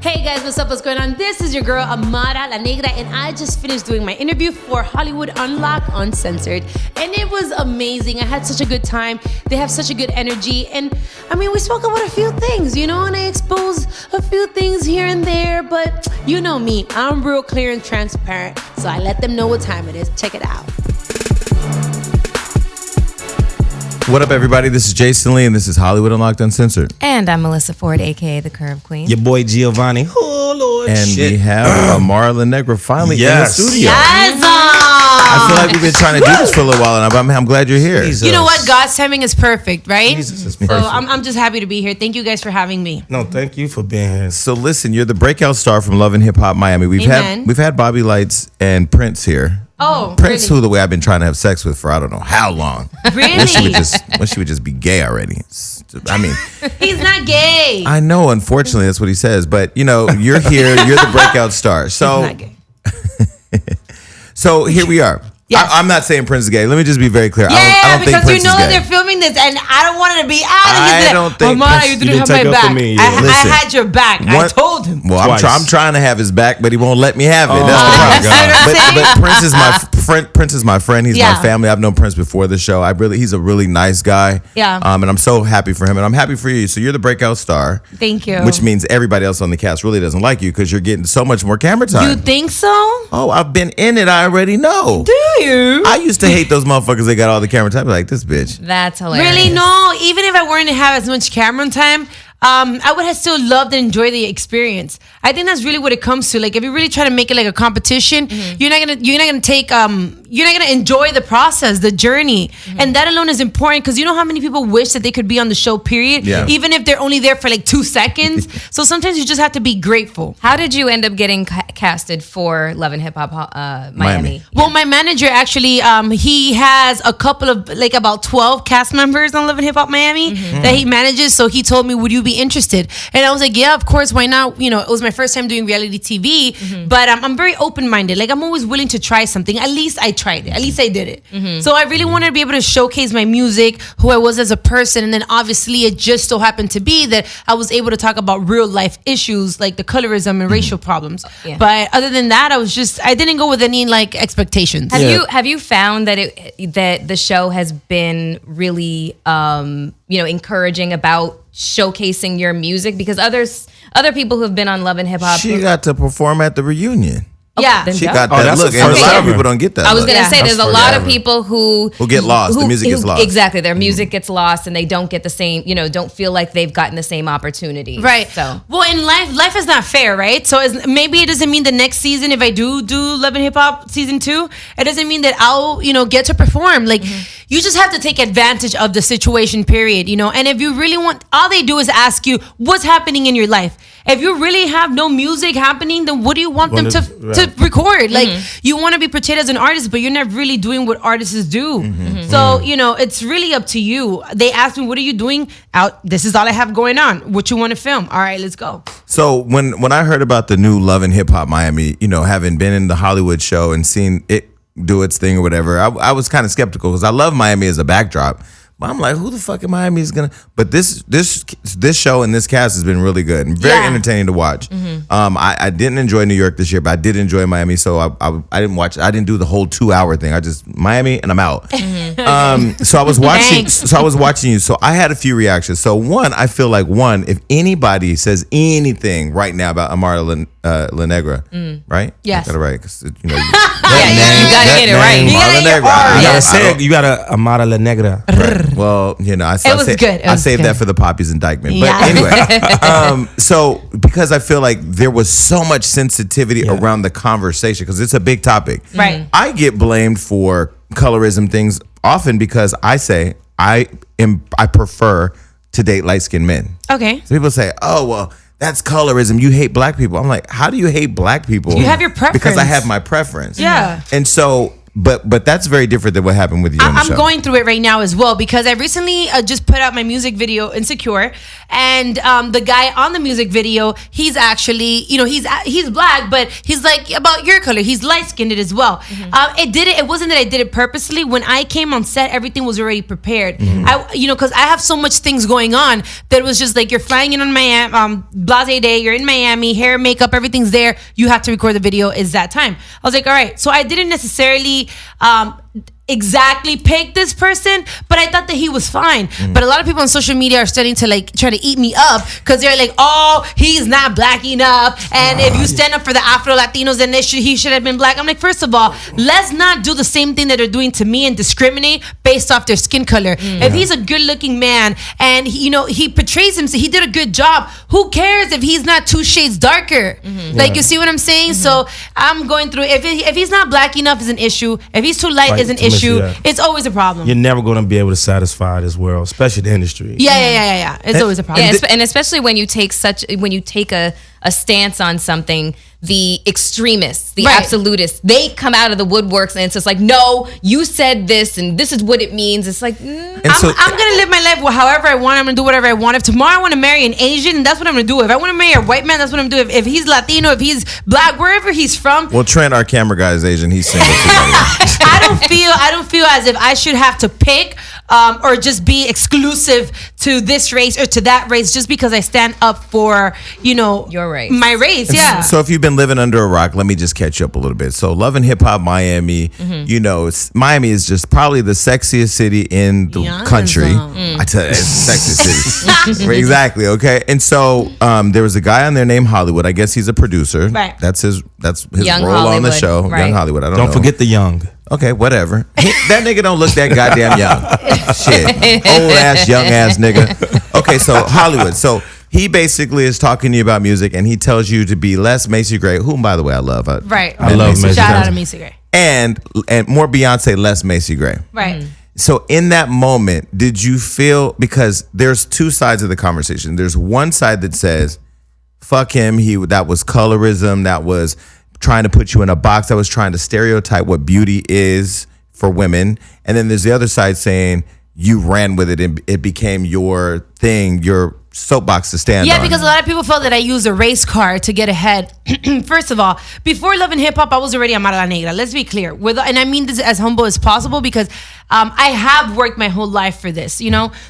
Hey guys, what's up? What's going on? This is your girl Amara, La Negra, and I just finished doing my interview for Hollywood Unlocked Uncensored, and it was amazing. I had such a good time. They have such a good energy, and I mean, we spoke about a few things, you know, and I exposed a few things here and there, but you know me, I'm real clear and transparent, so I let them know what time it is. Check it out. What up, everybody? This is Jason Lee, and this is Hollywood Unlocked Uncensored. And I'm Melissa Ford, a.k.a. the Curve Queen. Your boy Giovanni. Oh, Lord. And shit. we have Amara, Negra finally in the studio. Yes! I feel like we've been trying to do this for a little while, and I'm glad you're here. You know what? God's timing is perfect, right? Jesus is So perfect. I'm just happy to be here. Thank you guys for having me. No, thank you for being here. So listen, you're the breakout star from Love and Hip Hop Miami. We've had Bobby Lights and Prince here. Oh, Prince, really? who the way I've been trying to have sex with for I don't know how long. Really? Wish she would just be gay already. I mean, He's not gay. I know. Unfortunately, that's what he says. But you know, you're here. You're the breakout star. So, He's not gay. so here we are. Yes. I'm not saying Prince is gay. Let me just be very clear. Yeah, I don't think because Prince you know is that gay. they're filming this, and I don't want it to be out. I don't think Amara, Prince- you didn't have take my up for back. me, I Listen, had your back. I told him. Well, Twice. I'm trying to have his back, but he won't let me have it. Oh, That's the my problem. God. But Prince is my friend. Prince is my friend. He's Yeah. my family. I've known Prince before the show. He's a really nice guy. Yeah. And I'm so happy for him, and I'm happy for you. So you're the breakout star. Thank you. Which means everybody else on the cast really doesn't like you because you're getting so much more camera time. You think so? Oh, I've been in it. I already know. Do you? I used to hate those motherfuckers. They got all the camera time. Like this bitch. That's hilarious. Really? No. Even if I weren't to have as much camera time, I would have still loved and enjoyed the experience. I think that's really what it comes to. Like, if you really try to make it like a competition, you're not gonna enjoy the process, the journey, and that alone is important because you know how many people wish that they could be on the show. Period. Yeah. Even if they're only there for like 2 seconds. So sometimes you just have to be grateful. How did you end up getting casted for Love and Hip Hop Miami? Well, my manager actually, he has a couple of like about 12 cast members on Live and Hip Hop Miami that he manages. So he told me, "Would you be interested?" And I was like, "Yeah, of course. Why not?" You know, it was my first time doing reality TV, but I'm very open minded. Like I'm always willing to try something. At least I tried it. At least I did it. So I really wanted to be able to showcase my music, who I was as a person, and then obviously it just so happened to be that I was able to talk about real life issues like the colorism and racial problems. Yeah. But other than that, I didn't go with any like expectations. Have you found that the show has been really encouraging about showcasing your music, because other people who have been on Love and Hip Hop, She got to perform at the reunion. Yeah. She dope. got Oh, that that's look. the And a first lot of ever. people don't get that I was look. gonna say That's there's a first lot ever. of people who get lost. The music gets lost. Exactly, their music gets lost, and they don't get the same. Don't feel like they've gotten the same opportunity. Right. So, well, in life is not fair, right? So maybe it doesn't mean the next season, if I do Love and Hip Hop season 2, it doesn't mean that I'll get to perform. Like you just have to take advantage of the situation. Period. And if you really want, all they do is ask you what's happening in your life. If you really have no music happening, then what do you want them to record? Like you want to be portrayed as an artist, but you're not really doing what artists do. So it's really up to you. They asked me, "What are you doing out? This is all I have going on. What you want to film? All right, let's go." So when I heard about the new Love and Hip Hop Miami, having been in the Hollywood show and seen it do its thing or whatever, I was kind of skeptical because I love Miami as a backdrop. But I'm like, who the fuck in Miami is gonna? But this show and this cast has been really good and very entertaining to watch. I didn't enjoy New York this year, but I did enjoy Miami. So I didn't watch. I didn't do the whole 2-hour thing. I just Miami and I'm out. So I was watching. Thanks. So I was watching you. So I had a few reactions. So one, I feel like if anybody says anything right now about Amara La Negra, right? Yes. I got it right. 'Cause, you gotta get it right. Amara La Negra. You gotta I say don't- it. You gotta Amara La Negra. Well, was good. I saved that for the Poppy's indictment. But anyway, so because I feel like there was so much sensitivity around the conversation because it's a big topic. Right. I get blamed for colorism things often because I say I prefer to date light-skinned men. Okay. So people say, "Oh, well, that's colorism. You hate black people." I'm like, how do you hate black people? You have your preference. Because I have my preference. Yeah. And so but that's very different than what happened with you on the show. I'm going through it right now as well because I recently just put out my music video Insecure, and the guy on the music video, he's actually, he's black, but he's like about your color. He's light skinned as well. It wasn't that I did it purposely. When I came on set, everything was already prepared. Because I have so much things going on that it was just like, you're flying in on Miami, blase day, you're in Miami, hair, makeup, everything's there. You have to record the video. Is that time? I was like, all right. So I didn't necessarily exactly pick this person, but I thought that he was fine. But a lot of people on social media are starting to like try to eat me up because they're like, oh, he's not black enough, and if you stand up for the Afro Latinos, then he should have been black. I'm like, first of all, let's not do the same thing that they're doing to me and discriminate based off their skin color. If he's a good looking man and he portrays himself, he did a good job, who cares if he's not 2 shades darker? Like, you see what I'm saying? So I'm going through, if he's not black enough is an issue, if he's too light is an issue. It's always a problem. You're never going to be able to satisfy this world, especially the industry. Yeah. It's always a problem. Yeah, and especially when you take a stance on something, the extremists, the absolutists, they come out of the woodworks and it's just like, no, you said this and this is what it means. It's like, I'm gonna live my life however I want. I'm gonna do whatever I want. If tomorrow I want to marry an Asian, that's what I'm gonna do. If I want to marry a white man, that's what I'm gonna do. If he's Latino, if he's black, wherever he's from. Well, Trent, our camera guy, is Asian. He's single. I don't feel as if I should have to pick or just be exclusive to this race or to that race just because I stand up for your race, my race. Yeah. So if you've been living under a rock, let me just catch you up a little bit. So Love and Hip Hop Miami, Miami is just probably the sexiest city in the country. I tell you, it's the sexiest city. Exactly. Okay. And so there was a guy on there named Hollywood. I guess he's a producer. Right. That's his Young role Hollywood. On the show. Right. Young Hollywood. I don't know. Don't forget the young. Okay, whatever. That nigga don't look that goddamn young. Shit. Old ass, young ass nigga. Okay, so Hollywood. So he basically is talking to you about music and he tells you to be less Macy Gray, whom, by the way, I love. I love Macy. Shout out to Macy Gray. And more Beyonce, less Macy Gray. Right. So in that moment, did you feel, because there's 2 sides of the conversation. There's one side that says, fuck him, that was colorism, that was trying to put you in a box, that was trying to stereotype what beauty is for women. And then there's the other side saying you ran with it and it became your thing, your soapbox to stand on. Yeah, because a lot of people felt that I used a race card to get ahead. First of all, before Love and Hip Hop, I was already Amara Negra. Let's be clear. And I mean this as humble as possible because I have worked my whole life for this,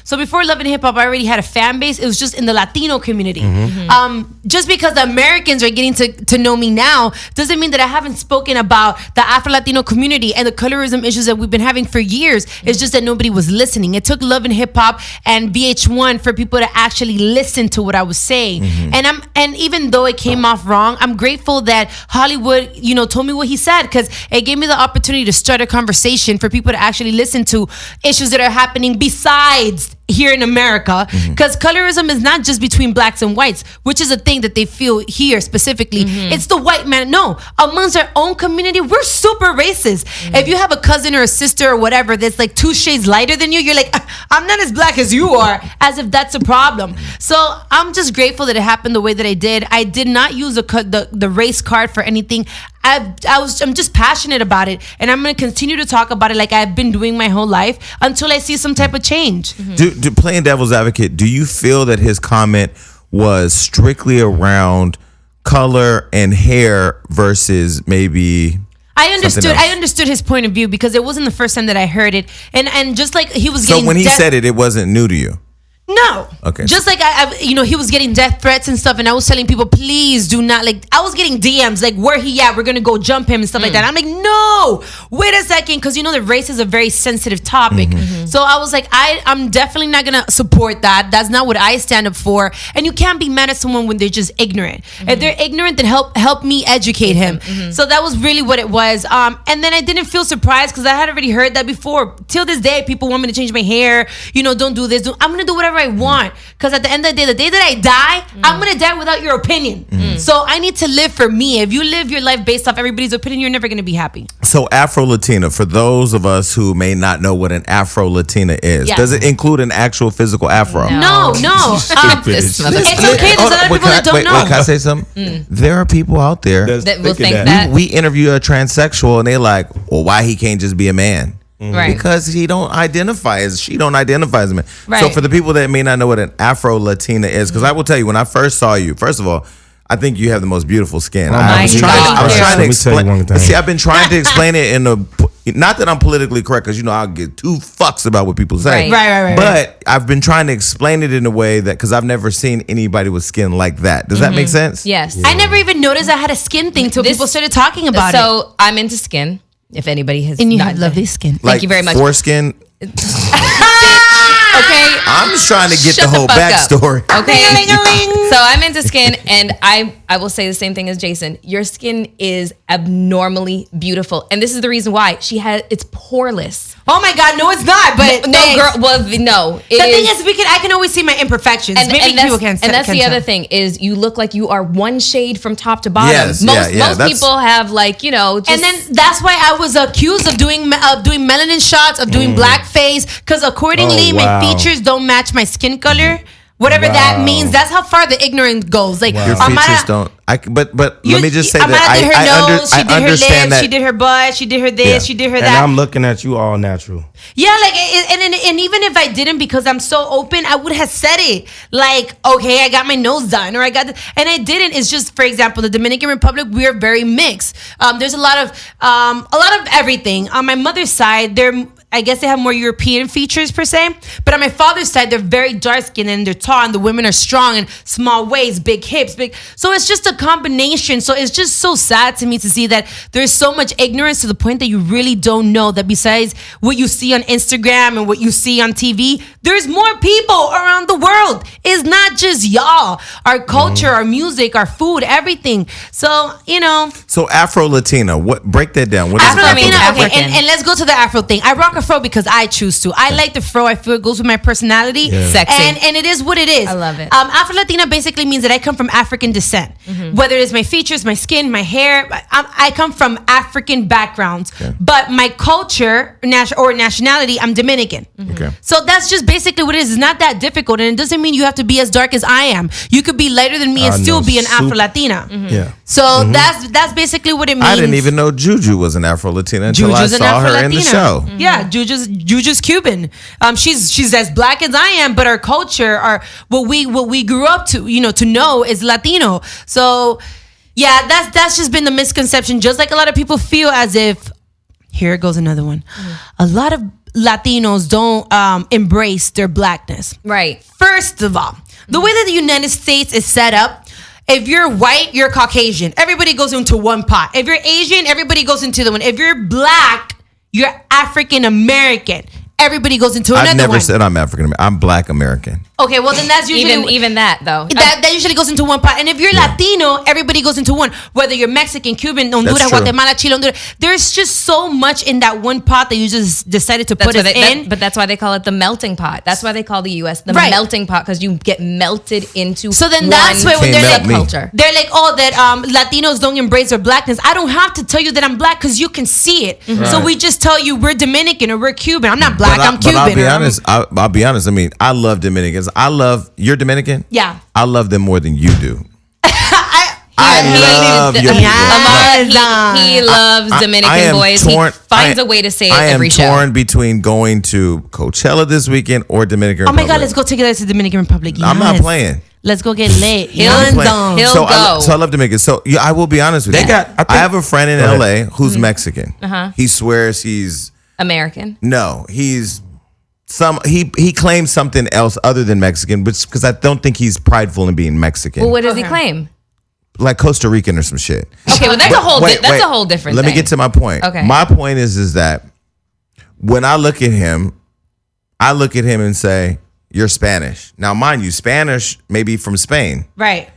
So before Love and Hip Hop, I already had a fan base. It was just in the Latino community. Just because the Americans are getting to know me now doesn't mean that I haven't spoken about the Afro-Latino community and the colorism issues that we've been having for years. It's just that nobody was listening. It took Love and Hip Hop and VH1 for people to actually listen to what I was saying. And even though it came off wrong, I'm grateful that Hollywood, told me what he said because it gave me the opportunity to start a conversation for people to actually listen to issues that are happening besides here in America, because colorism is not just between blacks and whites, which is a thing that they feel here specifically. It's the white man. No, amongst our own community, we're super racist. If you have a cousin or a sister or whatever that's like 2 shades lighter than you're like, I'm not as black as you are, as if that's a problem. So I'm just grateful that it happened the way that I did. I did not use the race card for anything. I'm just passionate about it, and I'm going to continue to talk about it like I've been doing my whole life until I see some type of change. Playing devil's advocate, do you feel that his comment was strictly around color and hair versus maybe? I understood his point of view because it wasn't the first time that I heard it, and just like he was getting. So when he said it wasn't new to you. No. Okay. Just like he was getting death threats and stuff, and I was telling people, please do not, like, I was getting DMs like, where he at? We're gonna go jump him and stuff like that. I'm like, no, wait a second, because the race is a very sensitive topic. So I was like, I'm definitely not gonna support that. That's not what I stand up for. And you can't be mad at someone when they're just ignorant. If they're ignorant, then help me educate him. So that was really what it was. And then I didn't feel surprised because I had already heard that before. Till this day, people want me to change my hair. Don't do this. I'm gonna do whatever whatever I want. Because at the end of the day that I die, I'm going to die without your opinion. So I need to live for me. If you live your life based off everybody's opinion, you're never going to be happy. So Afro Latina, for those of us who may not know what an Afro Latina is, does it include an actual physical afro? No. It's okay. There's a lot of people that don't know. Wait, can I say something? There are people out there that will think that. We interview a transsexual and they're like, well, why he can't just be a man? Right. Because she don't identify as a man. Right. So for the people that may not know what an Afro Latina is, because I will tell you, when I first saw you, first of all, I think you have the most beautiful skin. I was trying to explain. See, I've been trying to explain it in a. Not that I'm politically correct, because I'll give two fucks about what people say. Right. But I've been trying to explain it in a way that, because I've never seen anybody with skin like that. Does that make sense? Yes. I never even noticed I had a skin thing until people started talking about it. So I'm into skin. If anybody has, And you have lovely skin. Thank you very much. Foreskin. Okay. I'm just trying to get Shut the whole fuck up. backstory. Okay. So I'm into skin, and I will say the same thing as Jason. Your skin is abnormally beautiful, and this is the reason why it's poreless. Oh my God, no, it's not. But No, girl. Well, no. The thing is, I can always see my imperfections. Maybe people can't. And that's the other thing is you look like you are one shade from top to bottom. Yes, most people have just, and then that's why I was accused of doing melanin shots, of doing blackface, because accordingly my features don't match my skin color. Whatever that means, that's how far the ignorance goes. Like your features don't. But let me just say Amara that did her nose, she I did her understand lips, that. she did her butt, she did her this, she did her that. And I'm looking at you all natural. Yeah, like, and even if I didn't, because I'm so open, I would have said it. Like, okay, I got my nose done, or I got this, and I didn't. It's just, for example, the Dominican Republic, we are very mixed. There's a lot of everything. On my mother's side, I guess they have more European features per se, but on my father's side, they're very dark skinned and they're tall, and the women are strong and small waist, big hips, big. So it's just a combination. So it's just so sad to me to see that there's so much ignorance to the point that you really don't know that besides what you see on Instagram and what you see on TV, there's more people around the world. It's not just y'all. Our culture, our music, our food, everything. So So Afro Latina, break that down? What is Afro Latina? African. Okay, and let's go to the Afro thing. I rock a fro because I choose to. I like the fro. I feel it goes with my personality. Yeah. Sexy. And it is what it is. I love it. Afro Latina basically means that I come from African descent. Whether it's my features, my skin, my hair, I come from African backgrounds. Okay. But my culture or nationality, I'm Dominican. Okay. So that's just basically what it is. It's not that difficult, and it doesn't mean you have to be as dark as I am. You could be lighter than me and still be an Afro Latina. Yeah. So that's basically what it means. I didn't even know Juju was an Afro Latina until I saw her in the show. Yeah, Juju's Cuban. She's as black as I am, but our culture, what we grew up to, to know is Latino. So yeah, that's just been the misconception. Just like a lot of people feel as if, here goes another one. A lot of Latinos don't embrace their blackness. right. First of all, the way that the United States is set up, if you're white, you're Caucasian. Everybody goes into one pot. If you're Asian, everybody goes into the one. If you're black, you're African American. Everybody goes into another one. I've never said I'm African American. I'm Black American. Okay, well then that's usually Even that though. that usually goes into one pot. And if you're Latino, everybody goes into one. Whether you're Mexican, Cuban, Honduras, That's true. Guatemala, Chile, Honduras. There's just so much in that one pot that you just decided to put us in. But that's why they call it the melting pot. That's why they call the U.S. the Right. melting pot, because you get melted into. So then that's why when Can't they're melt like me. culture. they're like, oh, that Latinos don't embrace their blackness. I don't have to tell you that I'm black because you can see it. So we just tell you we're Dominican or we're Cuban. I'm not black. I'm Cuban. But I'll be honest. I mean, I love Dominicans. You're Dominican? Yeah. I love them more than you do. I love your people. Amara, He loves Dominican boys. He finds a way to say it every show. I am torn between going to Coachella this weekend or Dominican Oh Republic. my God, let's go together to Dominican Republic. I'm not Yes. playing. Let's go get lit. He'll Hands Playing. on. He'll So go. I love Dominican. So I will be honest with you. I have a friend in LA who's Mexican. He swears he's American. he claims something else other than Mexican, because I don't think he's prideful in being Mexican. Well, what does he claim? Like Costa Rican or some shit. Okay, well that's a whole Wait, a whole different Let thing. me get to my point. Okay. My point is that when I look at him and say, you're Spanish. Now, mind you, Spanish may be from Spain. Right.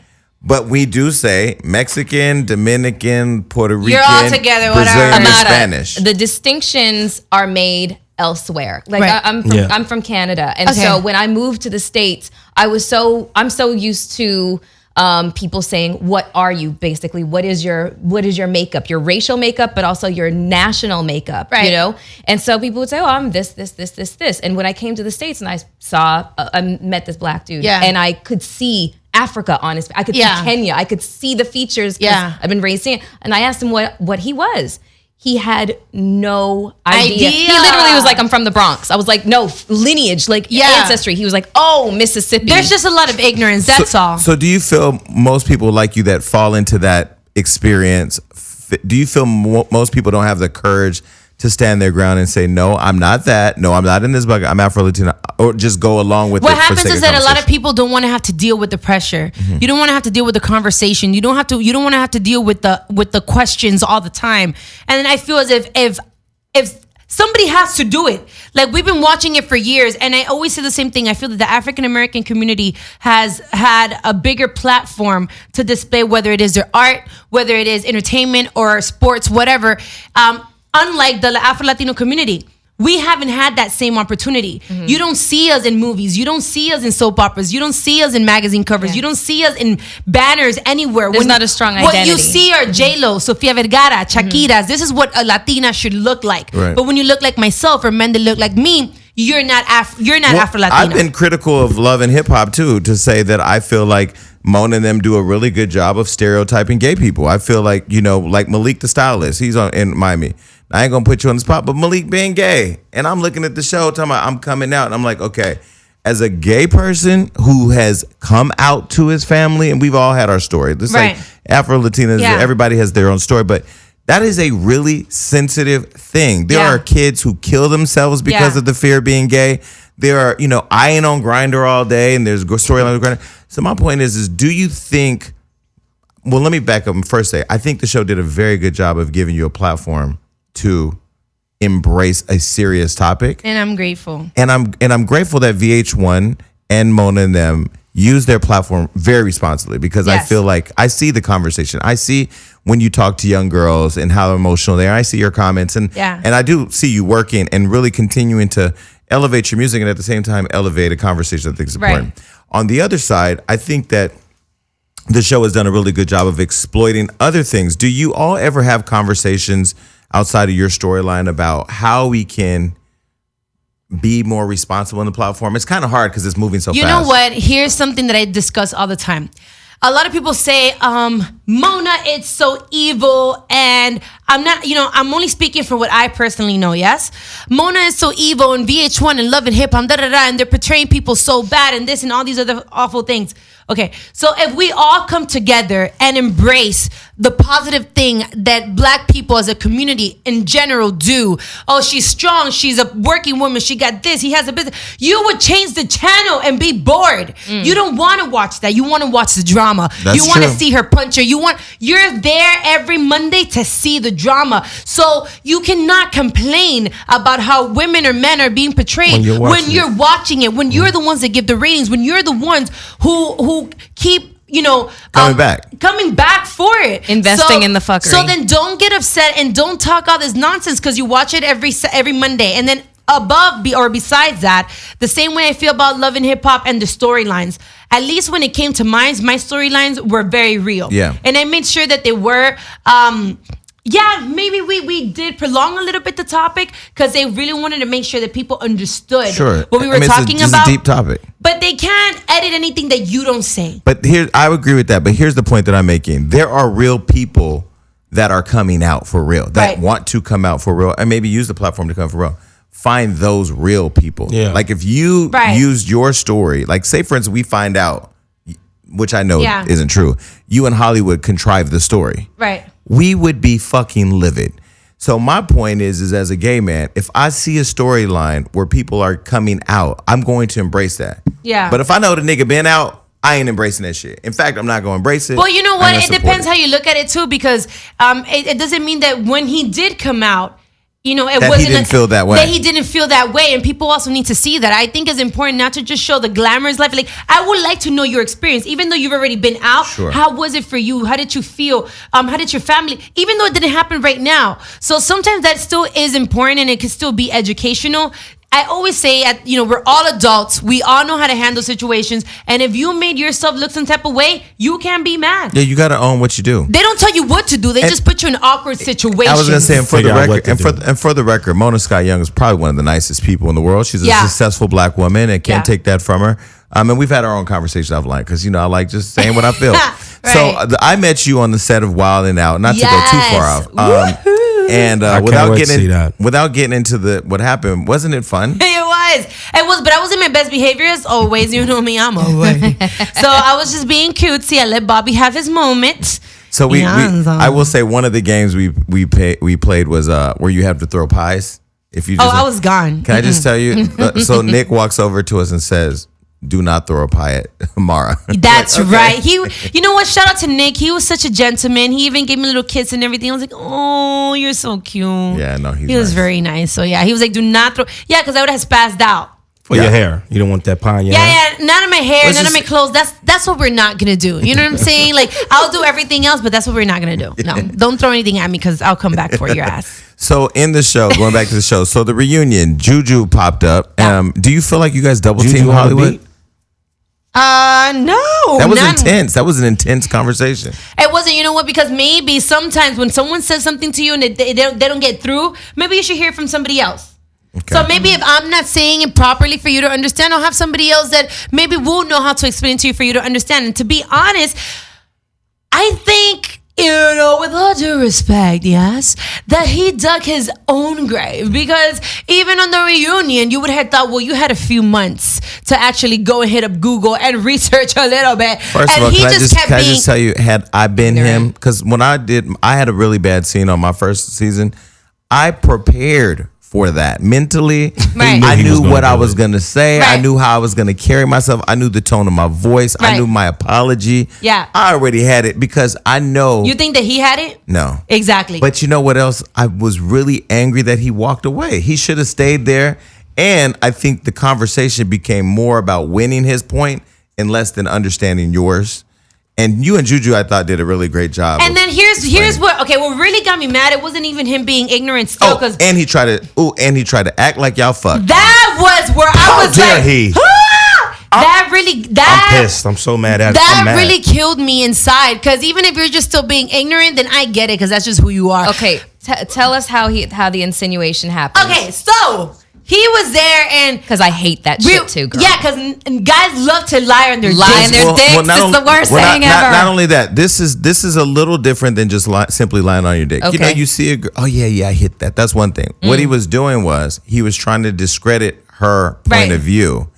But we do say Mexican, Dominican, Puerto Rican, You're all together, whatever. Brazilian, and Amara, Spanish. The distinctions are made elsewhere. Like Right. I'm from Canada, and Okay. so when I moved to the States, I'm so used to people saying, "What are you?" Basically, what is your makeup, your racial makeup, but also your national makeup, Right. you know? And so people would say, "Oh, I'm this." And when I came to the States and I met this black dude, Yeah. and I could see Africa on his, I could see Kenya, I could see the features. Yeah. I've been raised seeing it. And I asked him what he was. He had no idea. He literally was like, "I'm from the Bronx." I was like, "No, lineage, like ancestry." He was like, "Oh, Mississippi." There's just a lot of ignorance. That's all. So do you feel most people like you that fall into that experience? Do you feel most people don't have the courage to stand their ground and say, "No, I'm not that. No, I'm not in this bucket. I'm Afro Latina," or just go along with it? What happens is that a lot of people don't want to have to deal with the pressure. Mm-hmm. You don't want to have to deal with the conversation. You don't want to have to deal with the questions all the time. And then I feel as if somebody has to do it. Like, we've been watching it for years, and I always say the same thing. I feel that the African American community has had a bigger platform to display, whether it is their art, whether it is entertainment or sports, whatever. Unlike the Afro Latino community, we haven't had that same opportunity. Mm-hmm. You don't see us in movies. You don't see us in soap operas. You don't see us in magazine covers. Yeah. You don't see us in banners anywhere. There's not a strong What you identity. see are J-Lo, Sofia Vergara, Shakira's. This is what a Latina should look like. Right. But when you look like myself or men that look like me, you're not Afro Latina. I've been critical of Love and Hip Hop too, to say that I feel like Mona and them do a really good job of stereotyping gay people. I feel like, like Malik the stylist, he's in Miami. I ain't gonna put you on the spot, but Malik being gay, and I'm looking at the show talking about I'm coming out, and I'm like, okay, as a gay person who has come out to his family, and we've all had our story. This Right. like Afro Latinas, Yeah. everybody has their own story, but that is a really sensitive thing. There Yeah. are kids who kill themselves because of the fear of being gay. There are, I ain't on Grindr all day, and there's storyline on Grindr. So my point is do you think? Well, let me back up and first say I think the show did a very good job of giving you a platform to embrace a serious topic, and I'm grateful. and I'm grateful that VH1 and Mona and them use their platform very responsibly, because I Yes. feel like I see the conversation. I see when you talk to young girls and how emotional they are. I see your comments, and I do see you working and really continuing to elevate your music, and at the same time elevate a conversation I think is important. Right. On the other side, I think that the show has done a really good job of exploiting other things. Do you all ever have conversations outside of your storyline about how we can be more responsible on the platform? It's kind of hard because it's moving so fast. You know what? Here's something that I discuss all the time. A lot of people say, Mona, it's so evil. And I'm not, I'm only speaking for what I personally know, yes? Mona is so evil, and VH1 and Love and Hip Hop, and they're portraying people so bad and this and all these other awful things. Okay, so if we all come together and embrace the positive thing that black people as a community in general do, oh, she's strong, she's a working woman, she got this, he has a business, you would change the channel and be bored. You don't want to watch that. You want to watch the drama. That's you want to true. see her punch her. You're there every Monday to see the drama. So you cannot complain about how women or men are being portrayed when you're watching it, when you're the ones that give the ratings, when you're the ones who keep coming back for it, investing in the fuckery. So then don't get upset and don't talk all this nonsense because you watch it every Monday. And then besides that, the same way I feel about Love and Hip Hop and the storylines, at least when it came to mine, my storylines were very real. Yeah. And I made sure that they were maybe we did prolong a little bit the topic because they really wanted to make sure that people understood what we were talking it's about. It's a deep topic. But they can't edit anything that you don't say. But I would agree with that. But here's the point that I'm making. There are real people that are coming out for real, that want to come out for real, and maybe use the platform to come for real. Find those real people. Yeah. Like if you used your story, like say for instance, we find out, which I know isn't true, you in Hollywood contrived the story. Right. We would be fucking livid. So my point is as a gay man, if I see a storyline where people are coming out, I'm going to embrace that. Yeah. But if I know the nigga been out, I ain't embracing that shit. In fact, I'm not going to embrace it. Well, you know what? I'm gonna It support depends how you look at it too, because it doesn't mean that when he did come out, you know, it that wasn't he didn't feel that way. That he didn't feel that way, and people also need to see that. I think it's important not to just show the glamorous life. Like, I would like to know your experience, even though you've already been out. Sure. How was it for you? How did you feel? How did your family? Even though it didn't happen right now, so sometimes that still is important, and it can still be educational. I always say, we're all adults. We all know how to handle situations. And if you made yourself look some type of way, you can't be mad. Yeah, you got to own what you do. They don't tell you what to do. They just put you in awkward situations. I was going to say, and for the record, Mona Scott Young is probably one of the nicest people in the world. She's a successful black woman, and can't take that from her. And we've had our own conversation offline because, I like just saying what I feel. Right. So I met you on the set of Wild 'N Out, not to go too far off. And without getting into what happened, wasn't it fun? It was, but I was in my best behavior as always. You know me, I'm always. So I was just being cutesy. I let Bobby have his moment. So I will say one of the games we played was where you have to throw pies. If you just, I was gone. Can I just tell you? So Nick walks over to us and says, "Do not throw a pie at Amara." That's right. You know what? Shout out to Nick. He was such a gentleman. He even gave me a little kiss and everything. I was like, "Oh, you're so cute." Yeah, no, he was very nice. So yeah, he was like, "Do not throw." Yeah, because I would have spazzed out. For your hair, you don't want that pie in your hair. Yeah, none of my hair, none of my clothes. That's what we're not gonna do. You know what I'm saying? Like, I'll do everything else, but that's what we're not gonna do. No, don't throw anything at me because I'll come back for your ass. So in the show, going back to the show, so the reunion, Juju popped up. Do you feel like you guys double team Hollywood? No. That was intense. That was an intense conversation. It wasn't. You know what? Because maybe sometimes when someone says something to you and they don't get through, maybe you should hear from somebody else. Okay. So maybe if I'm not saying it properly for you to understand, I'll have somebody else that maybe will know how to explain it to you for you to understand. And to be honest, I think, with all due respect, yes, that he dug his own grave. Because even on the reunion, you would have thought, well, you had a few months to actually go and hit up Google and research a little bit. First of all, can I just tell you, had I been him, because when I had a really bad scene on my first season, I prepared for that mentally. Right. I knew what I was going to say. Right. I knew how I was going to carry myself. I knew the tone of my voice. Right. I knew my apology. Yeah. I already had it because I know. You think that he had it? No. Exactly. But you know what else? I was really angry that he walked away. He should have stayed there. And I think the conversation became more about winning his point and less than understanding yours. And you and Juju, I thought, did a really great job. And then here's what really got me mad. It wasn't even him being ignorant still, because and he tried to act like y'all fucked. That was where I was like, he? I'm pissed. I'm so mad at it. That really killed me inside. Because even if you're just still being ignorant, then I get it, because that's just who you are. Okay, tell us how the insinuation happened. Okay, so he was there, and because I hate that shit too, girl. Yeah, because guys love to lie on their dicks. It's the worst thing ever. Not only that, this is a little different than just simply lying on your dick. Okay. You see a girl. Oh yeah, I hit that. That's one thing. What he was doing was he was trying to discredit her point of view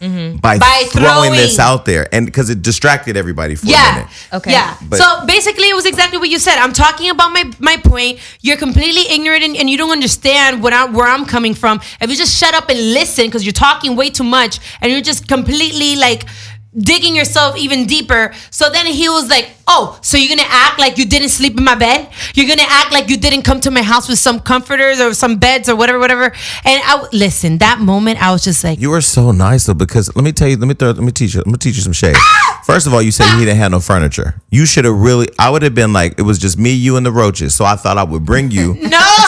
by throwing this out there, and because it distracted everybody for a minute. Okay. Yeah. So basically, it was exactly what you said. I'm talking about my point. You're completely ignorant and you don't understand where I'm coming from. If you just shut up and listen, because you're talking way too much and you're just completely like digging yourself even deeper. So then he was like, "Oh, so you're gonna act like you didn't sleep in my bed? You're gonna act like you didn't come to my house with some comforters or some beds or whatever." And listen, that moment I was just like, you were so nice though, because let me teach you some shade. First of all, you said he didn't have no furniture. You should have I would have been like, it was just me, you, and the roaches. So I thought I would bring you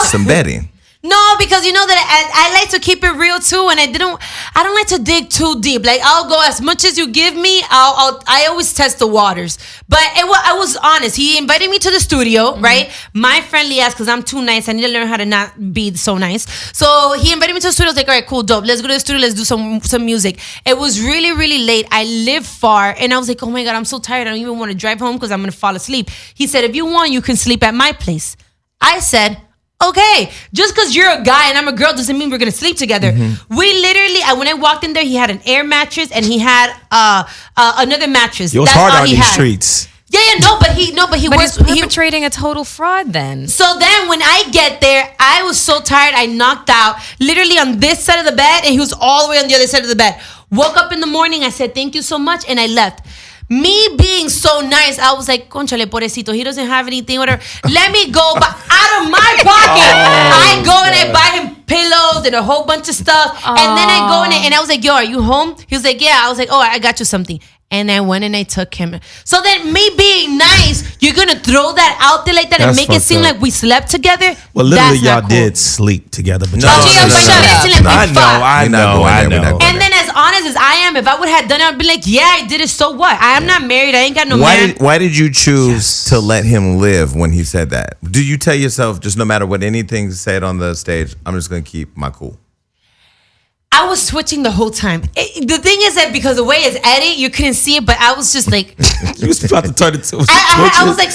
some bedding. No, because you know that I like to keep it real too, and I don't like to dig too deep. Like, I'll go as much as you give me. I always test the waters. But I was honest. He invited me to the studio, right? My friendly ass, because I'm too nice. I need to learn how to not be so nice. So he invited me to the studio. I was like, all right, cool, dope. Let's go to the studio. Let's do some music. It was really, really late. I live far, and I was like, oh my God, I'm so tired. I don't even want to drive home because I'm going to fall asleep. He said, if you want, you can sleep at my place. I said, okay, just because you're a guy and I'm a girl doesn't mean we're gonna sleep together. We literally, when I walked in there, he had an air mattress and he had another mattress. It was hard on these streets. But he's perpetrating a total fraud then. So then when I get there, I was so tired, I knocked out literally on this side of the bed, and he was all the way on the other side of the bed. Woke up in the morning, I said, thank you so much, and I left. Me being so nice, I was like, conchale, pobrecito, he doesn't have anything, whatever. Let me go out of my pocket. I go and I buy him pillows and a whole bunch of stuff. And then I go in and I was like, yo, are you home? He was like, yeah. I was like, oh, I got you something. And I went and I took him. So then me being nice, you're going to throw that out there like that and make it seem like we slept together? Well, literally, y'all did sleep together. But I know. And then as honest as I am, if I would have done it, I'd be like, yeah, I did it. So what? I am not married. I ain't got no man. Why did you choose to let him live when he said that? Do you tell yourself, just no matter what anything said on the stage, I'm just going to keep my cool? I was switching the whole time. The thing is that because the way it's edited, you couldn't see it, but I was just like, you was about to turn it to. I was like,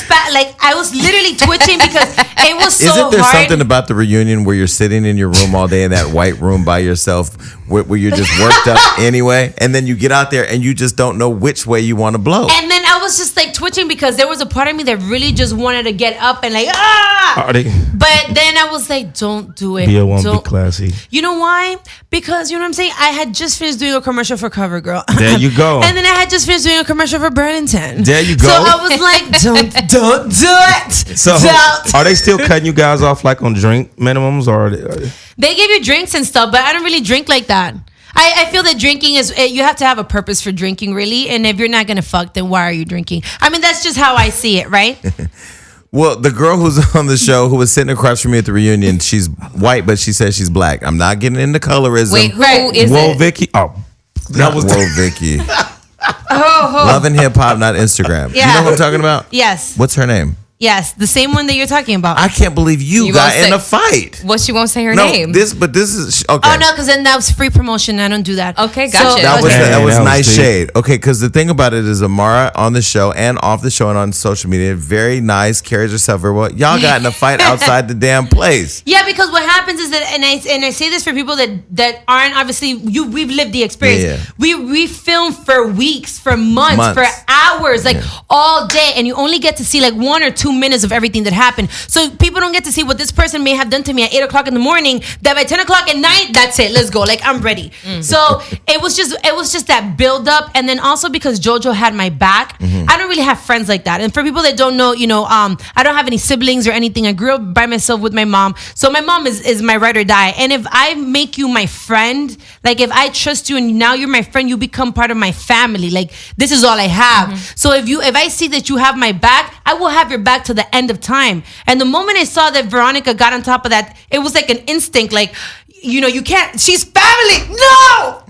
I was literally twitching because it was so hard. Isn't there something about the reunion where you're sitting in your room all day in that white room by yourself, where you're just worked up anyway, and then you get out there and you just don't know which way you want to blow? And then I was just like twitching because there was a part of me that really just wanted to get up and like, But then I was like, don't do it. Be classy. You know why? Because you know what I'm saying? I had just finished doing a commercial for CoverGirl. There you go. And then I had just finished doing a commercial for Burlington. There you go. So I was like, don't do it. So are they still cutting you guys off like on drink minimums or? They give you drinks and stuff, but I don't really drink like that. I feel that drinking is, you have to have a purpose for drinking, really. And if you're not going to fuck, then why are you drinking? I mean, that's just how I see it, right? Well, the girl who's on the show who was sitting across from me at the reunion, she's white, but she says she's black. I'm not getting into colorism. Wait, who is Whoa, it? Vicky. Oh, that was Whoa, Vicky. Love and Hip Hop, not Instagram. Yeah. You know what I'm talking about? Yes. What's her name? Yes, the same one that you're talking about. I can't believe you got in a fight. Well, she won't say her name. This is okay. Oh no, because then that was free promotion. I don't do that. Okay, gotcha. So that was nice shade. Okay, because the thing about it is Amara on the show and off the show and on social media, very nice, carries herself very well. Y'all got in a fight outside the damn place. Yeah, because what happens is that, and I say this for people that aren't obviously we've lived the experience. Yeah. We film for weeks, for months, for hours, like all day, and you only get to see like 1 or 2 minutes of everything that happened. So people don't get to see what this person may have done to me at 8 o'clock in the morning. That by 10 o'clock at night, that's it. Let's go. Like I'm ready. So it was just that build up, and then also because JoJo had my back. I don't really have friends like that. And for people that don't know, I don't have any siblings or anything. I grew up by myself with my mom. So my mom is my ride or die. And if I make you my friend, like if I trust you and now you're my friend, you become part of my family. Like this is all I have. So if I see that you have my back, I will have your back to the end of time. And the moment I saw that Veronica got on top of that, it was like an instinct, like, you can't, she's family. No!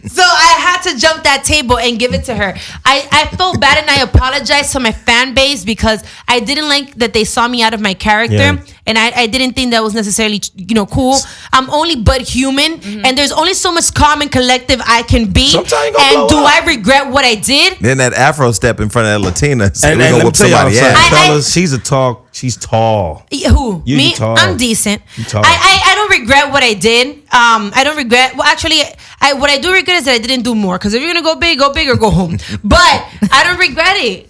So I had to jump that table and give it to her. I felt bad and I apologized to my fan base because I didn't like that they saw me out of my character. Yeah. And I didn't think that was necessarily, cool. I'm only but human. And there's only so much calm and collective I can be. And do I regret what I did? Then that Afro step in front of that Latina. And let me tell y'all something. She's tall. Who? You Me? tall. I'm decent. You tall. I don't regret what I did. I don't regret. Well, actually, what I do regret is that I didn't do more. Because if you're going to go big or go home. But I don't regret it,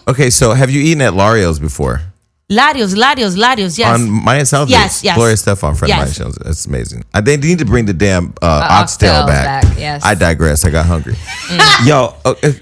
Okay, so have you eaten at Lario's before? Larios, yes. On Maya South Beach? Yes. Gloria Stefan, friend of mine, shows. That's amazing. They need to bring the damn oxtail back. Yes. I digress. I got hungry. Yo,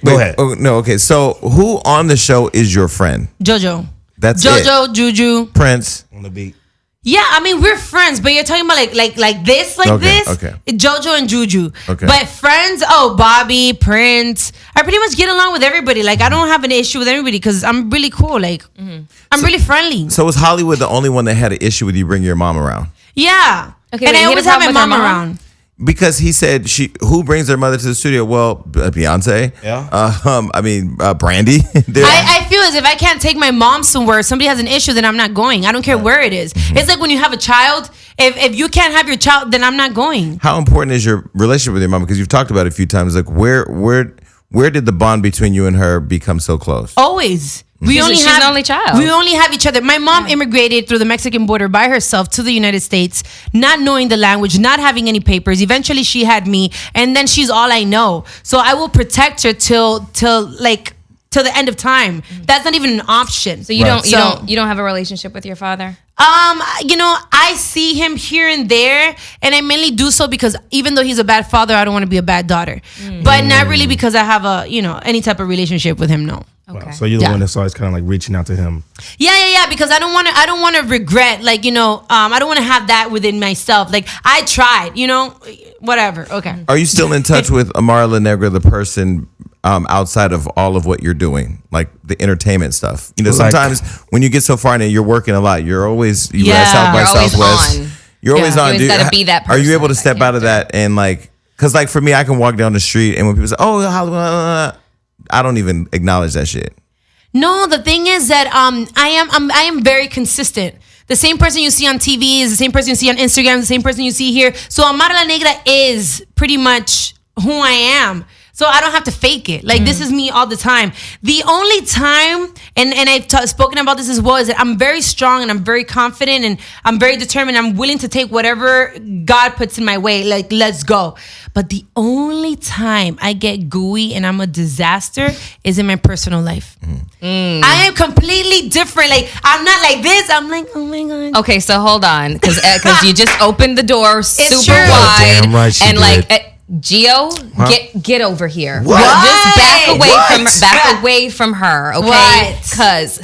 go ahead. Oh, no, okay. So who on the show is your friend? JoJo. That's JoJo, Juju. Prince. On the beat. Yeah, I mean we're friends, but you're talking about like this. Okay. JoJo and Juju. Okay. But friends, Bobby, Prince. I pretty much get along with everybody. Like I don't have an issue with everybody because I'm really cool. Like I'm really friendly. So was Hollywood the only one that had an issue with you bringing your mom around? Yeah. Okay. And I always have my mom around. Because he said who brings their mother to the studio? Well, Beyonce. Yeah. Brandy. I feel as if I can't take my mom somewhere, somebody has an issue, then I'm not going. I don't care where it is. It's like when you have a child. If you can't have your child, then I'm not going. How important is your relationship with your mom? Because you've talked about it a few times. Like where did the bond between you and her become so close? Always. She's an only child. We only have each other. My mom immigrated through the Mexican border by herself to the United States, not knowing the language, not having any papers. Eventually, she had me, and then she's all I know. So I will protect her till like till the end of time. That's not even an option. So you don't have a relationship with your father? I see him here and there, and I mainly do so because even though he's a bad father, I don't want to be a bad daughter. But not really because I have any type of relationship with him. No. Okay. Wow. So you're the one that's always kind of like reaching out to him. Yeah. Because I don't want to regret. Like, I don't want to have that within myself. Like, I tried. Whatever. Okay. Are you still in touch with Amara La Negra, the person outside of all of what you're doing, like the entertainment stuff? Sometimes when you get so far in it, you're working a lot. You're always at South by Southwest. You're always on. You always got to be that person. Are you able to step out of that and because for me, I can walk down the street and when people say, "Oh, Hollywood," I don't even acknowledge that shit. No, the thing is that I am very consistent. The same person you see on TV is the same person you see on Instagram, the same person you see here. So Amara La Negra is pretty much who I am. So I don't have to fake it. Like, this is me all the time. The only time, and I've spoken about this as well, is that I'm very strong and I'm very confident and I'm very determined. I'm willing to take whatever God puts in my way. Like, let's go. But the only time I get gooey and I'm a disaster is in my personal life. I am completely different. Like, I'm not like this. I'm like, oh my God. Okay, so hold on. Because you just opened the door super true. wide. Damn right she and did. Gio, get over here. What? Just What? back away from her, okay? What? Because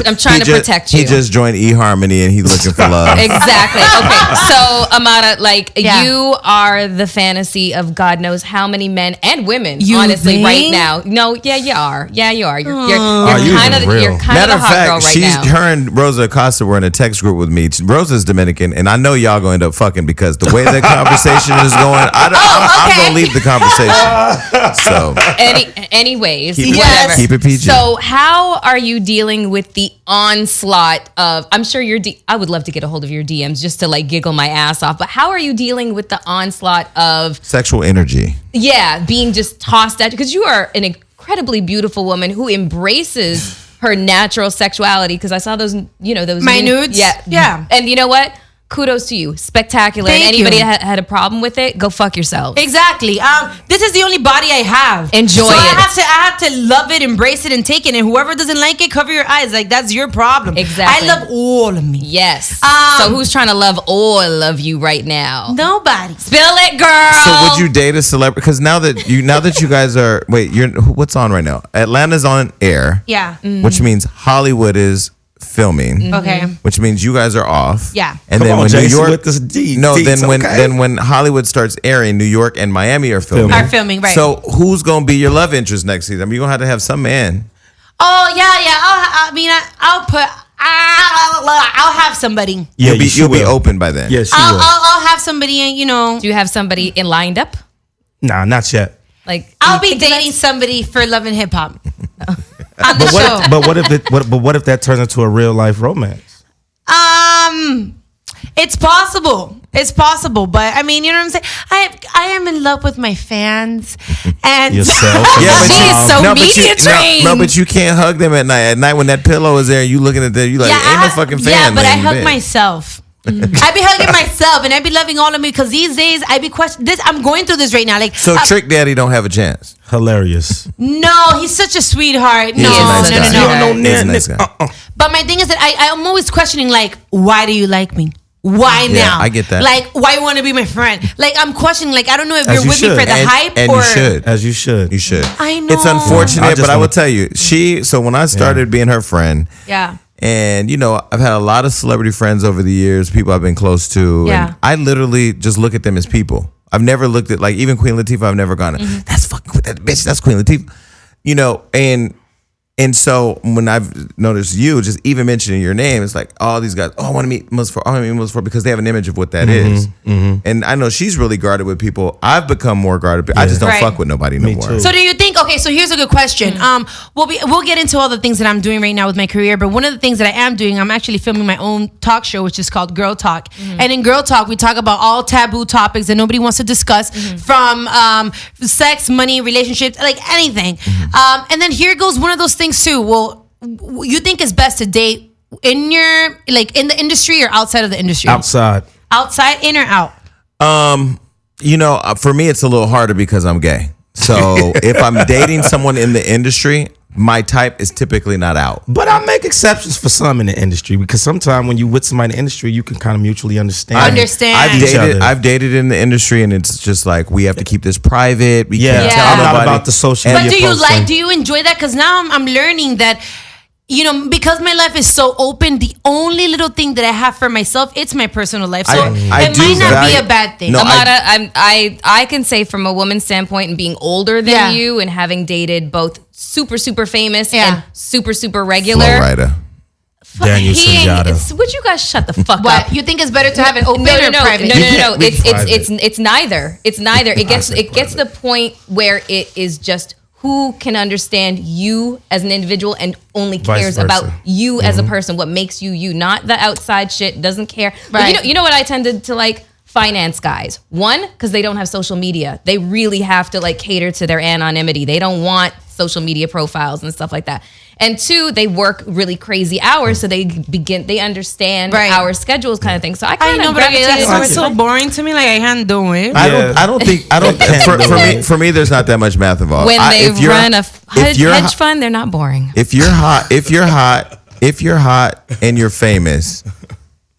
I'm trying to protect you. He just joined eHarmony and he's looking for love. Exactly. Okay. So Amara, you are the fantasy of God knows how many men and women. Honestly, think? right now. No, yeah, you are. Yeah, you are. You're kind of real? the Matter of hot fact, girl right now. her and Rosa Acosta were in a text group with me. Rosa's Dominican, and I know y'all gonna end up fucking because the way that conversation is going, I'm gonna leave the conversation. So, anyways, keep whatever. Keep it PG. So, how are you dealing with the onslaught of? I'm sure I would love to get a hold of your DMs just to giggle my ass off. But how are you dealing with the onslaught of sexual energy? Yeah, being just tossed at, because you are an incredibly beautiful woman who embraces her natural sexuality. Because I saw those my nudes. Yeah. And you know what? Kudos to you. Spectacular. Thank and anybody you. had a problem with it, go fuck yourself. Exactly. This is the only body I have. Enjoy so it. I have to love it, embrace it, and take it. And whoever doesn't like it, cover your eyes. Like, that's your problem. Exactly. I love all of me. Yes. So who's trying to love all of you right now? Nobody. Spill it, girl. So would you date a celebrity? Because now that you guys are what's on right now? Atlanta's on air. Yeah. Which means Hollywood is filming. Okay. Which means you guys are off. Yeah. And Come then on, when Jason, New York with this D. No, Deets, then when Hollywood starts airing, New York and Miami are filming. Are filming, right. So who's gonna be your love interest next season? I mean, you're gonna have some man. Oh, yeah. I'll have somebody. Yeah, you'll be open by then. Yes, she will. I'll have somebody, Do you have somebody lined up? Nah, not yet. I'll be dating somebody for Love and Hip Hop. On the show. What if that turns into a real life romance? It's possible, but I mean, you know what I'm saying? I am in love with my fans and Yourself. Media trained. No, but you can't hug them at night. At night when that pillow is there, you looking at them, you like, ain't no fucking fan. Yeah, but I laying in hug bed. myself. I be hugging myself and I be loving all of me because these days I be questioning this. I'm going through this right now. So Trick Daddy don't have a chance. Hilarious. No, he's such a sweetheart. He's a nice guy. No. He's a nice guy. But my thing is that I'm always questioning, why do you like me? Why now? I get that. Why you want to be my friend? I'm questioning, I don't know if As you're you with me should. for the hype and or... you should. As you should. You should. I know. It's unfortunate, just but I will wanna- tell you, so when I started being her friend, Yeah. and I've had a lot of celebrity friends over the years, people I've been close to, Yeah. and I literally just look at them as people. I've never looked at even Queen Latifah. I've never gone, that's fucking that bitch. That's Queen Latifah. And so when I've noticed you just even mentioning your name, it's like all these guys. Oh, I want to meet Musfor. I want to meet Musfor because they have an image of what that is. And I know she's really guarded with people. I've become more guarded. I just don't Right. fuck with nobody no more. too. So do you think? Okay, so here's a good question. We'll get into all the things that I'm doing right now with my career, but one of the things that I am doing, I'm actually filming my own talk show, which is called Girl Talk. And in Girl Talk, we talk about all taboo topics that nobody wants to discuss, from sex, money, relationships, anything. And then here goes one of those things too. Well, you think it's best to date in your in the industry or outside of the industry? Outside. Outside, in or out? For me, it's a little harder because I'm gay. So if I'm dating someone in the industry, my type is typically not out. But I make exceptions for some in the industry because sometimes when you with somebody in the industry, you can kind of mutually understand. I've dated in the industry, and it's just like we have to keep this private. We can't tell I'm nobody. not about the social media. But do you enjoy that? Because now I'm learning that, you know, because my life is so open, the only little thing that I have for myself, it's my personal life. So it might not be a bad thing. No, Amara, I can say from a woman's standpoint and being older than you and having dated both super, super famous and super, super regular. Flowrider. Daniel Sunjata. Would you guys shut the fuck up? You think it's better to have an open or private? No. It's neither. It's neither. It gets to the point where it is just who can understand you as an individual and only cares about you as a person, what makes you you, not the outside shit, doesn't care. Right. But you know what I tended to like? Finance guys. One, because they don't have social media. They really have to like cater to their anonymity. They don't want social media profiles and stuff like that. And two, they work really crazy hours, so they understand our schedules kind of thing. So I kind of that's so boring to me. Like I can't do it. I don't think for me there's not that much math involved. When they run a hedge fund, they're not boring. If you're hot and you're famous,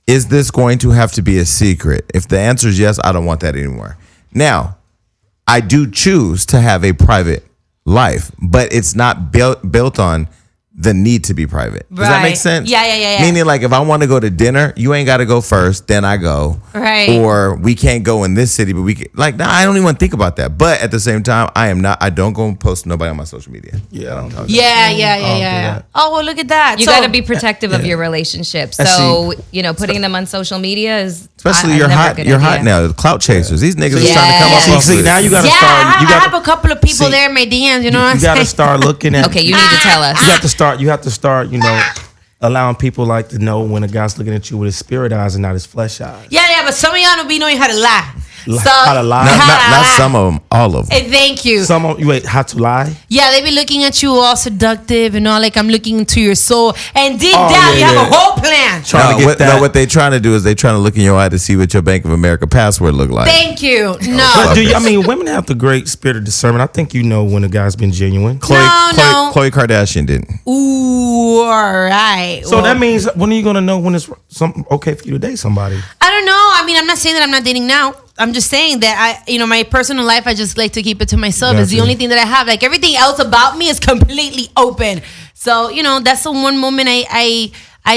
is this going to have to be a secret? If the answer is yes, I don't want that anymore. Now, I do choose to have a private life, but it's not built on the need to be private. Does that make sense? Yeah. Meaning, like, if I want to go to dinner, you ain't got to go first, then I go. Right. Or we can't go in this city, but we can. Like, nah, I don't even want to think about that. But at the same time, I don't go and post nobody on my social media. Yeah, I don't talk Yeah. Oh, well, look at that. You got to be protective of your relationship. So, putting them on social media is especially you're hot now. The clout chasers. These niggas are trying to come up. See, now you got to start. I have a couple of people there in my DMs. You know what I'm saying? You got to start looking at. Okay, you need to tell us. You have to start, allowing people like to know when a guy's looking at you with his spirit eyes and not his flesh eyes. Yeah, but some of y'all don't be knowing how to lie. How to lie? Not some of them, all of them. Thank you. How to lie? Yeah, they be looking at you all seductive and all like I'm looking into your soul. And deep down, you have a whole plan. What they trying to do is they trying to look in your eye to see what your Bank of America password look like. Thank you. No. But women have the great spirit of discernment. I think you know when a guy's been genuine. Khloe Kardashian didn't. Ooh, all right. So that means when are you going to know when it's something okay for you to date somebody? I don't know. I mean, I'm not saying that I'm not dating now. I'm just saying that my personal life, I just like to keep it to myself. It's the only thing that I have. Like everything else about me is completely open. So, that's the one moment I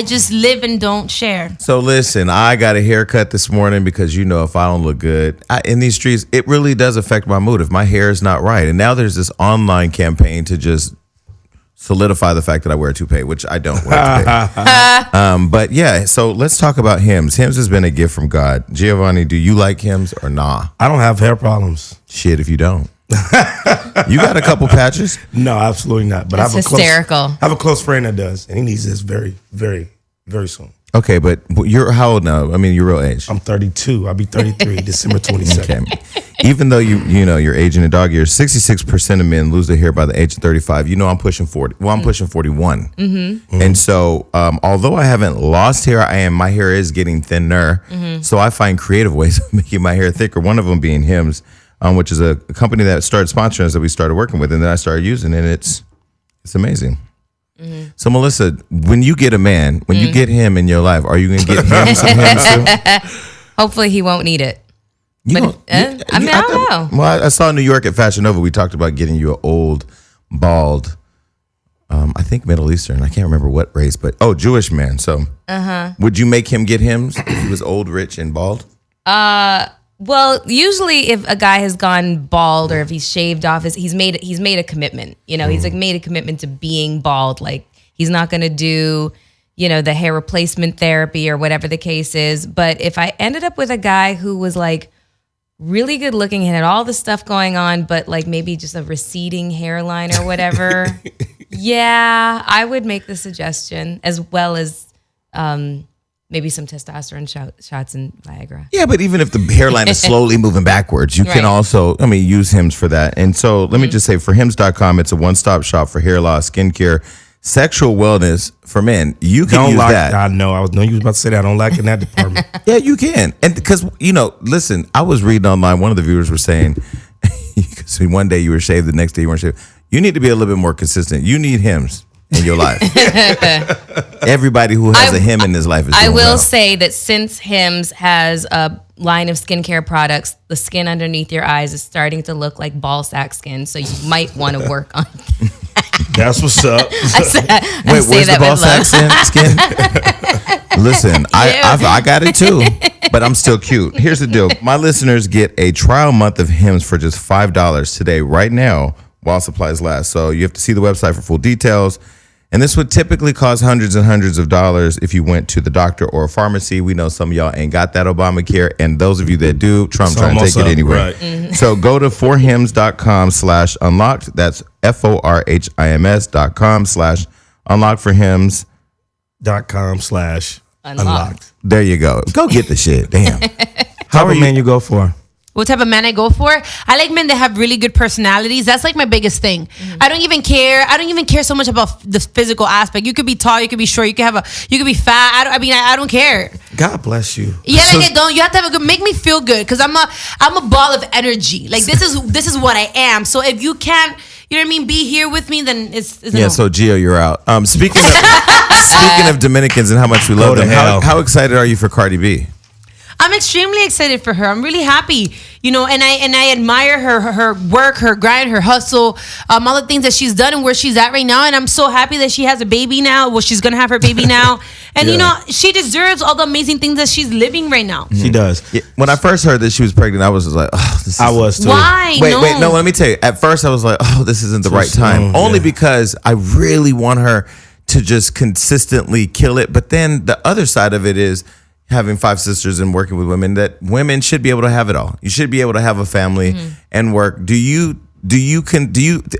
just live and don't share. So listen, I got a haircut this morning because if I don't look good in these streets, it really does affect my mood if my hair is not right. And now there's this online campaign to just solidify the fact that I wear a toupee, which I don't wear a toupee. But yeah, so let's talk about hymns. Hymns has been a gift from God. Giovanni, do you like hymns or nah? I don't have hair problems. Shit, if you don't. You got a couple patches? No, absolutely not. But that's hysterical. I have a close friend that does, and he needs this very, very, very soon. Okay, but you're how old now? I mean, your real age. I'm 32. I'll be 33 December 22nd. Okay. Even though you're aging a dog years, 66% of men lose their hair by the age of 35. I'm pushing 40. Well, I'm pushing 41. Mm-hmm. And so, although I haven't lost hair, my hair is getting thinner. Mm-hmm. So I find creative ways of making my hair thicker. One of them being Hims, which is a company that started sponsoring us that we started working with, and then I started using it. And it's amazing. Mm-hmm. So Melissa, when you get a man, when you get him in your life, are you going to get him some Hims too? Hopefully he won't need it. I don't know. Well, I saw in New York at Fashion Nova, we talked about getting you an old, bald, I think Middle Eastern. I can't remember what race, but Jewish man. So would you make him get Hims if he was old, rich, and bald? Well, usually if a guy has gone bald or if he's shaved off, he's made a commitment. He's like made a commitment to being bald. Like he's not going to do, the hair replacement therapy or whatever the case is. But if I ended up with a guy who was like really good looking and had all the stuff going on, but like maybe just a receding hairline or whatever, yeah, I would make the suggestion as well as maybe some testosterone shots and Viagra. Yeah, but even if the hairline is slowly moving backwards, you can also, use Hims for that. And so let me just say, for Hims.com, it's a one-stop shop for hair loss, skincare, sexual wellness for men. You can use that. I know. I was knowing you was about to say that. I don't like it in that department. Yeah, you can. And because, listen, I was reading online, one of the viewers were saying, because one day you were shaved, the next day you weren't shaved. You need to be a little bit more consistent. You need hymns in your life. Everybody who has a hymn in his life is doing I will well. say that since Hims has a line of skincare products, the skin underneath your eyes is starting to look like ball sack skin. So you might want to work on That's what's up. Wait, where's the ball sack skin? Listen, I got it too, but I'm still cute. Here's the deal. My listeners get a trial month of Hims for just $5 today, right now, while supplies last. So you have to see the website for full details. And this would typically cost hundreds and hundreds of dollars if you went to the doctor or a pharmacy. We know some of y'all ain't got that Obamacare. And those of you that do, Trump trying to take it anyway. Right. Mm-hmm. So go to forhims.com/unlocked. That's FORHIMS.com/unlocked for Hims. .com/unlocked. There you go. Go get the shit. Damn. How are man you go for? What type of man I go for? I like men that have really good personalities. That's like my biggest thing. I don't even care. I don't even care so much about the physical aspect. You could be tall, you could be short, you could be fat. I don't care. God bless you. Yeah, like I don't. You have to have a good. Make me feel good because I'm a ball of energy. Like this is what I am. So if you can't, you know what I mean, be here with me, then it's yeah. no. So Gio, you're out. Speaking of Dominicans and how much we love them, how excited are you for Cardi B? I'm extremely excited for her. I'm really happy, and I admire her work, her grind, her hustle, all the things that she's done and where she's at right now. And I'm so happy that she has a baby now. Well, she's gonna have her baby now, and she deserves all the amazing things that she's living right now. She does. Yeah, when I first heard that she was pregnant, I was just like, oh, this is... I was too. Why? Wait, no. Let me tell you. At first, I was like, oh, this isn't the right time. Only because I really want her to just consistently kill it. But then the other side of it is having 5 sisters and working with women, that women should be able to have it all. You should be able to have a family and work. Do you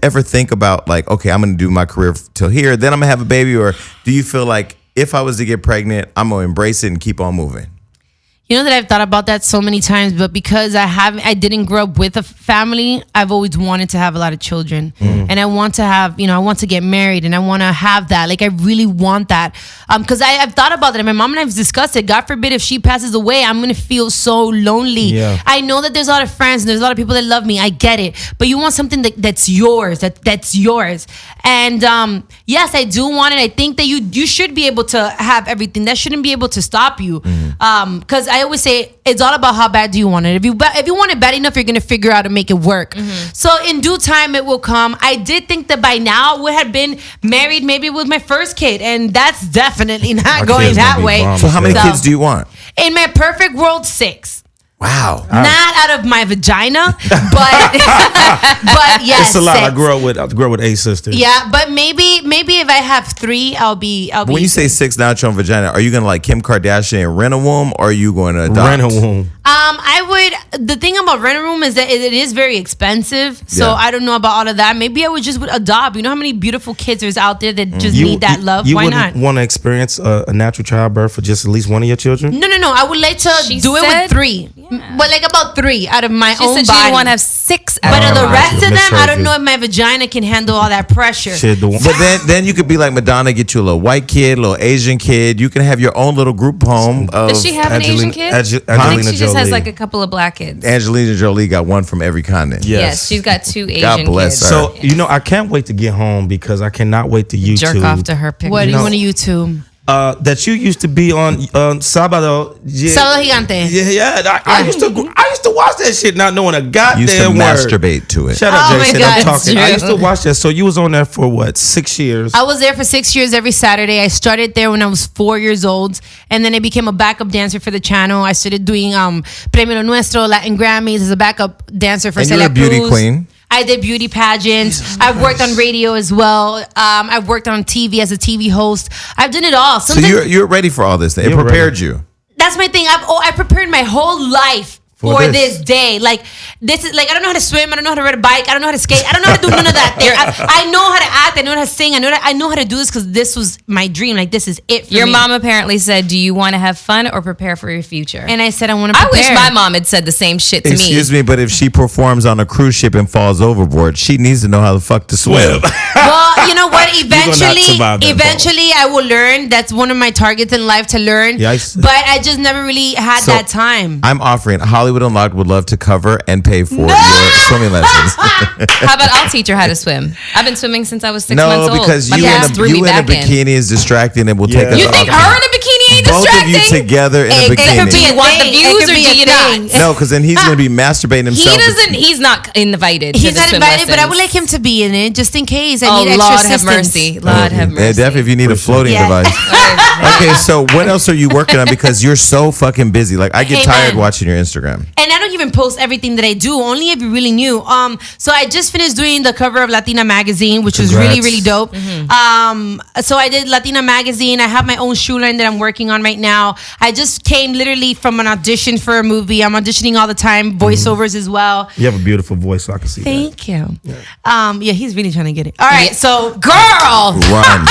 ever think about like, okay, I'm going to do my career till here, then I'm going to have a baby? Or do you feel like if I was to get pregnant, I'm going to embrace it and keep on moving? You know that I've thought about that so many times, but because I didn't grow up with a family, I've always wanted to have a lot of children. And I want to have, I want to get married and I want to have that. Like I really want that. Because I've thought about that. And my mom and I have discussed it. God forbid if she passes away, I'm going to feel so lonely. Yeah. I know that there's a lot of friends and there's a lot of people that love me. I get it. But you want something that's yours, that's yours. And yes, I do want it. I think that you should be able to have everything. That shouldn't be able to stop you. Because I always say it's all about how bad do you want it. If you want it bad enough, you're gonna figure out how to make it work. So in due time, it will come. I did think that by now I would have been married, maybe with my first kid, and that's definitely not going that way. So how many kids do you want? In my perfect world, 6. Wow. Not out of my vagina, but yes, it's a lot. 6. I grew up with 8 sisters. Yeah, but maybe if I have 3, I'll be. When you say 6 now, your own vagina, are you gonna like Kim Kardashian and rent a womb, or are you going to adopt? Rent a womb. I would. The thing about rent a room is that it is very expensive. So I don't know about all of that. Maybe I would just adopt. You know how many beautiful kids there's out there that just need that love. You Why wouldn't not? want to experience a natural childbirth for just at least one of your children? No. I would like to do it with 3. But like about 3 out of my own body. She said she didn't want to have 6 out But of the her rest body. of them, I don't know if my vagina can handle all that pressure. But then you could be like Madonna, get you a little white kid, a little Asian kid. You can have your own little group home. Does she have an Asian kid? I think she just has like a couple of black kids. Angelina Jolie got one from every continent. Yes, she's got 2 Asian God bless kids. her. So, I can't wait to get home because I cannot wait to YouTube. Jerk off to her picture. What do you want to YouTube? That you used to be on Sábado. Sábado Gigante. Yeah. I used to watch that shit not knowing a goddamn Used to word. masturbate to it. Shut up, Oh my Jason. God, I'm talking. Drew. I used to watch that. So you was on there for what, 6 years? I was there for 6 years every Saturday. I started there when I was 4 years old, and then I became a backup dancer for the channel. I started doing Premio Lo Nuestro, Latin Grammys as a backup dancer for And Celia you're a beauty Cruz. queen. I did beauty pageants. I've worked on radio as well. I've worked on TV as a TV host. I've done it all. So you're ready for all this. It You're prepared ready. you. That's my thing. I prepared my whole life for this day. Like, this is like, I don't know how to swim. I don't know how to ride a bike. I don't know how to skate. I don't know how to do none of that thing. I know how to act. I know how to sing. I know how to do this because this was my dream. Like, this is it for Your me. mom apparently said, do you want to have fun or prepare for your future? And I said, I want to I prepare. wish my mom had said the same shit to me. Excuse me, but if she performs on a cruise ship and falls overboard, she needs to know how the fuck to swim. Well, you know what? survive that Eventually, I will learn. That's one of my targets in life, to learn. Yeah, but I just never really had that time. I'm offering Hollywood Hollywood Unlocked would love to cover and pay for your swimming lessons. How about I'll teach her how to swim? I've been swimming since I was 6 months old. No, because My you parents in threw me a back in. bikini is distracting and will take us You off think her in a bikini ain't both distracting? of you together in a bikini. Do you want the views or do you not? No, because then he's going to be masturbating himself. He's not invited. He's not invited, but I would like him to be in it just in case. I need extra Lord assistance. have mercy. Lord have mercy. Yeah, definitely if you need a floating device. Okay, so what else are you working on? Because you're so fucking busy. Like, I get tired watching your Instagram. And I don't even post everything that I do, only if you really knew. So I just finished doing the cover of Latina magazine, which was really, really dope. So I did Latina magazine. I have my own shoe line that I'm working on right now. I just came literally from an audition for a movie. I'm auditioning all the time, voiceovers as well. You have a beautiful voice, so I can see Thank you. Yeah, he's really trying to get it. All right, so girl, run,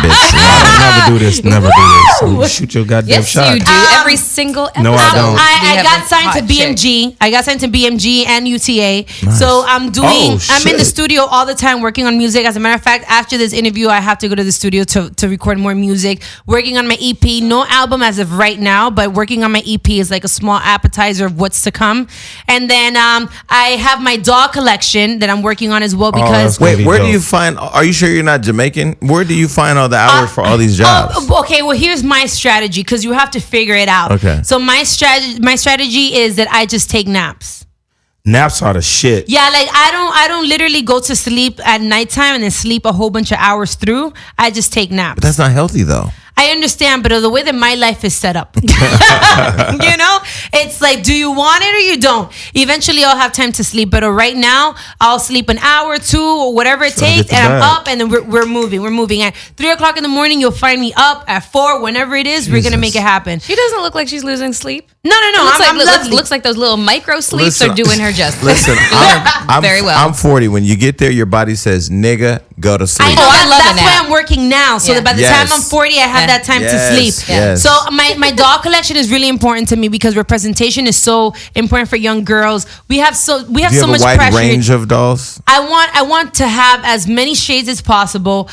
bitch. Never do this. Never do this. You shoot your goddamn Yes, shot. you do. Every single episode. No, I don't. I got signed to BMG. I got signed to BMG and UTA. Nice. So I'm doing. I'm in the studio all the time working on music. As a matter of fact, after this interview, I have to go to the studio to record more music. Working on my EP. No album as of right now, but working on my EP is like a small appetizer of what's to come. And then I have my doll collection that I'm working on as well because. Wait, where do you find? Are you sure you're not Jamaican? Where do you find all the hours for all these jobs? Okay, well here's my strategy because you have to figure it out. Okay. So my strategy is that I just take naps. Naps are the shit. Yeah, like I don't literally go to sleep at nighttime and then sleep a whole bunch of hours through. I just take naps. But that's not healthy though. I understand, but the way that my life is set up, it's like, do you want it or you don't? Eventually, I'll have time to sleep, but right now, I'll sleep an hour or two or whatever it takes, and I'm up, and then we're moving. We're moving. At 3:00 in the morning, you'll find me up. At 4, whenever it is, we're gonna make it happen. She doesn't look like she's losing sleep. No. Looks like those little micro sleeps are doing her justice. Listen, I'm very well. I'm 40. When you get there, your body says, "Nigga, go to sleep." I know. I love That's a why nap. I'm working now, so that by the time I'm 40, I have that time to sleep. Yes. So my doll collection is really important to me because representation is so important for young girls. We have so Do you have much a wide pressure. range of dolls? I want to have as many shades as possible,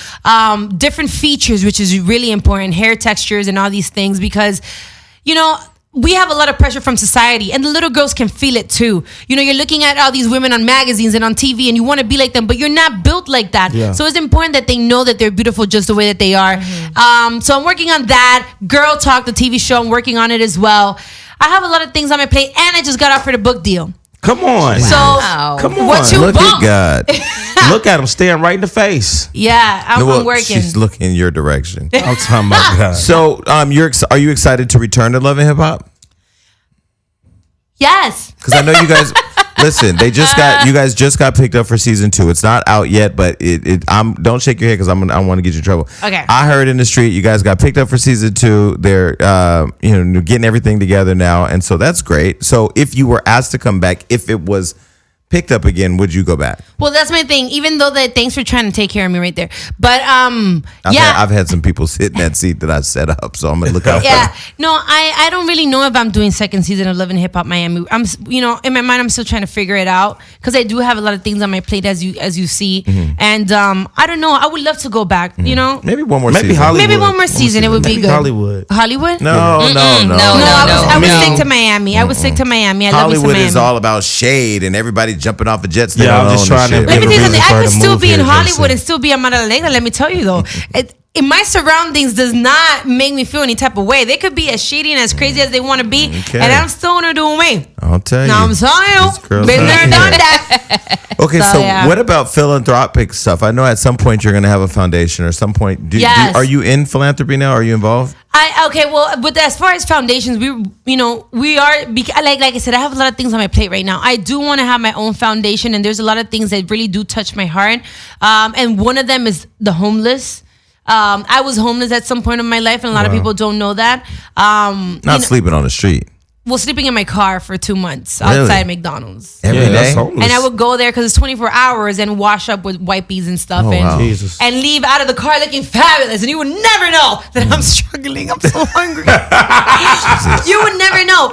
different features, which is really important, hair textures and all these things because, we have a lot of pressure from society and the little girls can feel it too. You're looking at all these women on magazines and on TV and you want to be like them, but you're not built like that. Yeah. So it's important that they know that they're beautiful just the way that they are. So I'm working on that. Girl Talk, the TV show, I'm working on it as well. I have a lot of things on my plate and I just got offered a book deal. Come on. So come on. What you Look want? at God. Look at him staring right in the face. Yeah, I'm working. She's looking in your direction. I'm talking about God. So, are you excited to return to Love and Hip Hop? Yes. Because I know you guys. Listen, you guys just got picked up for season 2. It's not out yet, but don't shake your head because I want to get you in trouble. Okay. I heard in the street you guys got picked up for season 2. They're getting everything together now, and so that's great. So if you were asked to come back, if it was picked up again, would you go back? Well, that's my thing. Even though thanks for trying to take care of me right there. But I've had some people sit in that seat that I set up, so I'm gonna look out. Yeah, no, I don't really know if I'm doing second season of Love and Hip Hop Miami. I'm in my mind I'm still trying to figure it out because I do have a lot of things on my plate as you see, and I don't know. I would love to go back. Maybe one more. Maybe season. Hollywood. Maybe one more season. It would be good. Hollywood. Hollywood? No. I would stick to Miami. I would stick to Miami. I love me some Hollywood Miami. is all about shade and everybody jumping off of jets. Yeah, I'm just trying to. Let me tell you something. I for could the still move be in here, Hollywood Jason. and still be Amara. Let me tell you though, in my surroundings does not make me feel any type of way. They could be as shady and as crazy as they want to be, and I'm still gonna do me. I'll tell you. No, I'm telling you, been there, done that. Okay, so what about philanthropic stuff? I know at some point you're going to have a foundation, or at some point. Are you in philanthropy now? Are you involved? But as far as foundations, we are like I said, I have a lot of things on my plate right now. I do want to have my own foundation, and there's a lot of things that really do touch my heart. And one of them is the homeless. I was homeless at some point in my life, and a lot of people don't know that. Not sleeping on the street. Well, sleeping in my car for 2 months Really? outside McDonald's. Every day? That's homeless. And I would go there because it's 24 hours and wash up with wipes and stuff wow. Jesus. and leave out of the car looking fabulous. And you would never know that I'm struggling. I'm so hungry. Jesus. You would never know.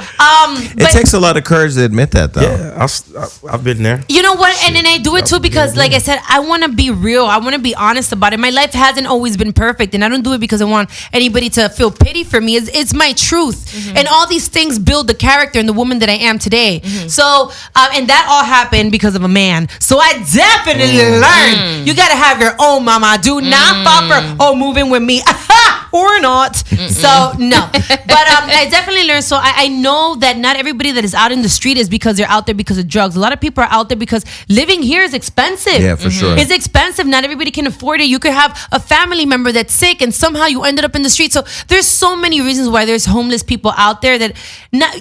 It takes a lot of courage to admit that, though. Yeah, I've been there. You know what? And then I do it too because, like I said, I want to be real. I want to be honest about it. My life hasn't always been perfect, and I don't do it because I want anybody to feel pity for me. It's my truth, and all these things build the character and the woman that I am today. So, and that all happened because of a man. So I definitely learned you got to have your own mama. Do not fall for moving with me. Or not. So no. But I definitely learned. So I know that not everybody that is out in the street is because they're out there because of drugs. A lot of people are out there because living here is expensive. Yeah, for sure. It's expensive. Not everybody can afford it. You could have a family member that's sick and somehow you ended up in the street. So there's so many reasons why there's homeless people out there that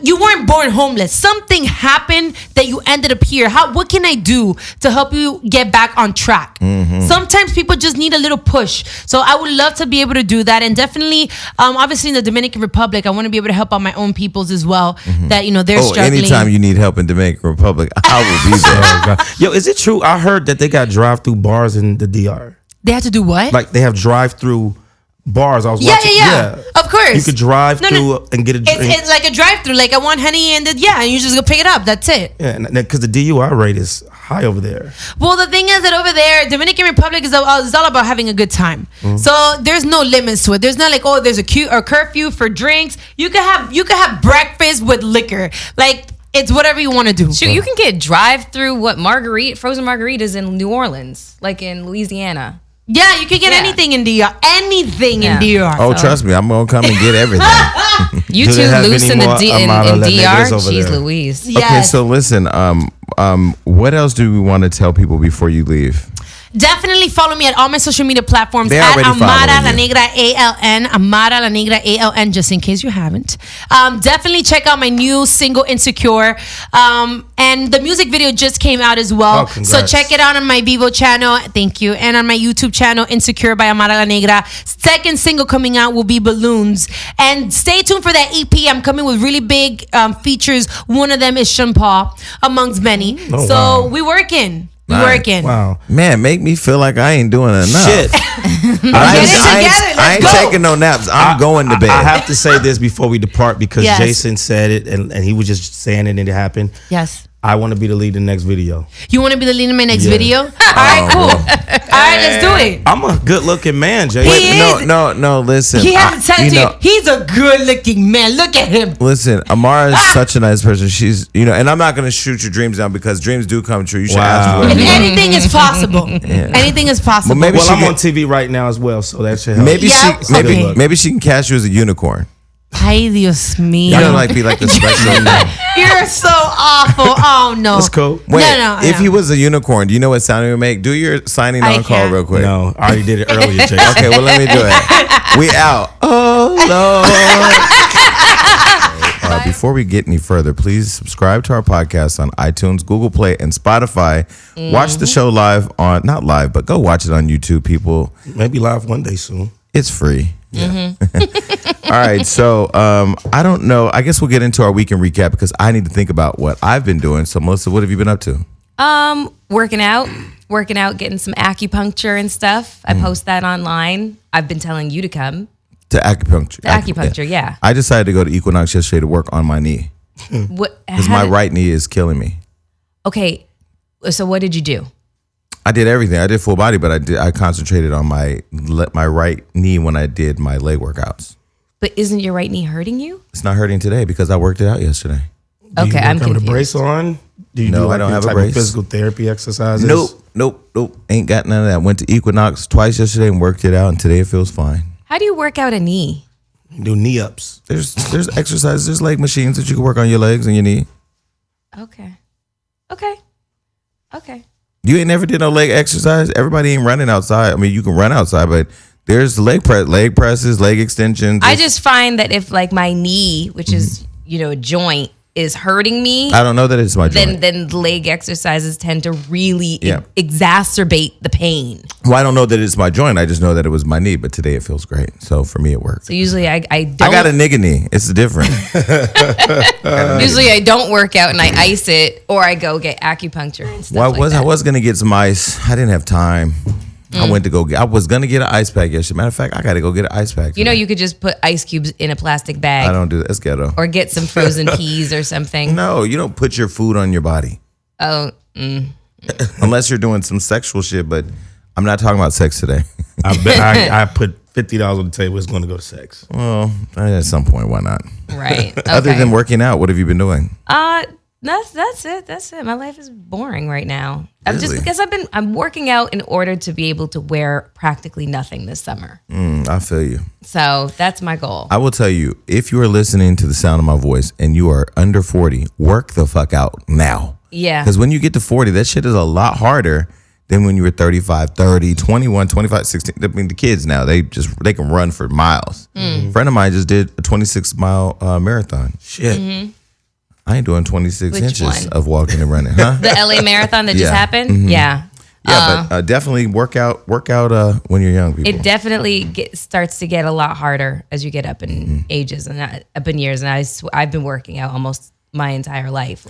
you weren't born homeless. Something happened that you ended up here. What can I do to help you get back on track? Sometimes people just need a little push. So I would love to be able to do that. And definitely, obviously in the Dominican Republic, I want to be able to help out my own peoples as well. That, they're struggling. Anytime you need help in Dominican Republic, I will be there. Yo, is it true? I heard that they got drive-through bars in the DR. They have to do what? Like they have drive-through bars. I was watching. Yeah. Of course. You could drive through and get a drink. It's like a drive-through. Like I want honey and and you just go pick it up. That's it. Yeah, because the DUI rate is high over there. Well, the thing is that over there, Dominican Republic is all about having a good time. So there's no limits to it. There's not like, there's a curfew for drinks. You could have breakfast with liquor. Like it's whatever you want to do. Shoot, you can get drive-through frozen margaritas in New Orleans, like in Louisiana. Yeah, you can get anything in DR. Anything in DR. Oh, trust me, I'm gonna come and get everything. You two loose in DR. Jeez Louise. Yes. Okay, so listen. What else do we want to tell people before you leave? Definitely follow me at all my social media platforms They at already Amara La following you. Negra ALN. Amara La Negra ALN, just in case you haven't. Definitely check out my new single Insecure. And the music video just came out as well. Oh, congrats. So check it out on my Vivo channel. Thank you. And on my YouTube channel, Insecure by Amara La Negra. Second single coming out will be Balloons. And stay tuned for that EP. I'm coming with really big features. One of them is Sean Paul, amongst many. Oh, so wow. we working. Nice. Working. Wow. Man, make me feel like I ain't doing enough. Shit. I ain't taking no naps. I'm going to bed. I have to say this before we depart because Yes. Jason said it and he was just saying it and it happened. Yes. I want to be the lead in the next video. You want to be the lead in my next Yeah. video? All right, cool. All right, let's do it. I'm a good looking man, Jason. He is. No, listen. He has to tell you, know, he's a good-looking man. Look at him. Listen, Amara is such a nice person. She's, and I'm not going to shoot your dreams down because dreams do come true. You should Wow. ask for And it. anything is possible. Anything is possible. Well, maybe Well, she I'm can- on TV right now as well, so that should help. Maybe Yeah, she, maybe okay. maybe she can cast you as a unicorn. Ay, Dios mío. You know, like be like the special. You're so awful. Oh, no. That's cool. Wait, No, if he was a unicorn, do you know what sound he would make? Do your signing I on call can't. real quick. No, I already did it earlier, Jason. Okay, well let me do it. We out. Oh Lord. Before we get any further, please subscribe to our podcast on iTunes, Google Play, and Spotify. Watch the show live not live, but go watch it on YouTube, people. Maybe live one day soon. It's free. Yeah. All right. So I don't know. I guess we'll get into our weekend recap because I need to think about what I've been doing. So Melissa, what have you been up to? Working out, getting some acupuncture and stuff. I post that online. I've been telling you to come. To acupuncture. Acupuncture, yeah. I decided to go to Equinox yesterday to work on my knee What? because my right knee is killing me. Okay, so what did you do? I did everything. I did full body, but I concentrated on my right knee when I did my leg workouts. But isn't your right knee hurting you? It's not hurting today because I worked it out yesterday. Okay, I'm Have a confused. brace on? Do you No, do I don't any have a type brace. of physical therapy exercises? Nope. Ain't got none of that. Went to Equinox twice yesterday and worked it out, and today it feels fine. How do you work out a knee? Do knee ups. There's exercises, there's leg machines that you can work on your legs and your knee. Okay. You ain't never did no leg exercise. Everybody ain't running outside. I mean, you can run outside, but there's leg presses, leg extensions. I just find that if like my knee, which is a joint, is hurting me, I don't know that it's my joint. then leg exercises tend to really Yeah. exacerbate the pain. Well, I don't know that it's my joint. I just know that it was my knee, but today it feels great. So for me, it worked. So usually I don't. I got a nigga knee. It's different. Usually I don't work out and I ice it, or I go get acupuncture and stuff. Well, I was like that. gonna get some ice. I didn't have time. I went to go get. I was gonna get an ice pack yesterday. Matter of fact, I got to go get an ice pack. You know, you could just put ice cubes in a plastic bag. I don't do that. That's ghetto. Or get some frozen peas or something. No, you don't put your food on your body. Oh. Unless you're doing some sexual shit, but I'm not talking about sex today. I put $50 on the table. It's going to go to sex. Well, at some point, why not? Right. Okay. Other than working out, what have you been doing? That's it. My life is boring right now. Really? I'm working out in order to be able to wear practically nothing this summer. I feel you. So that's my goal. I will tell you, if you are listening to the sound of my voice and you are under 40, work the fuck out now. Yeah. Because when you get to 40, that shit is a lot harder than when you were 35, 30, 21, 25, 16. I mean, the kids now, they can run for miles. A friend of mine just did a 26-mile marathon. Shit. Mm-hmm. I ain't doing 26 Which inches one? of walking and running, huh? The LA marathon that just Yeah. happened? Mhm. Yeah. Yeah, but definitely work out when you're young, people. It definitely starts to get a lot harder as you get up in ages and up in years. And I've been working out almost my entire life.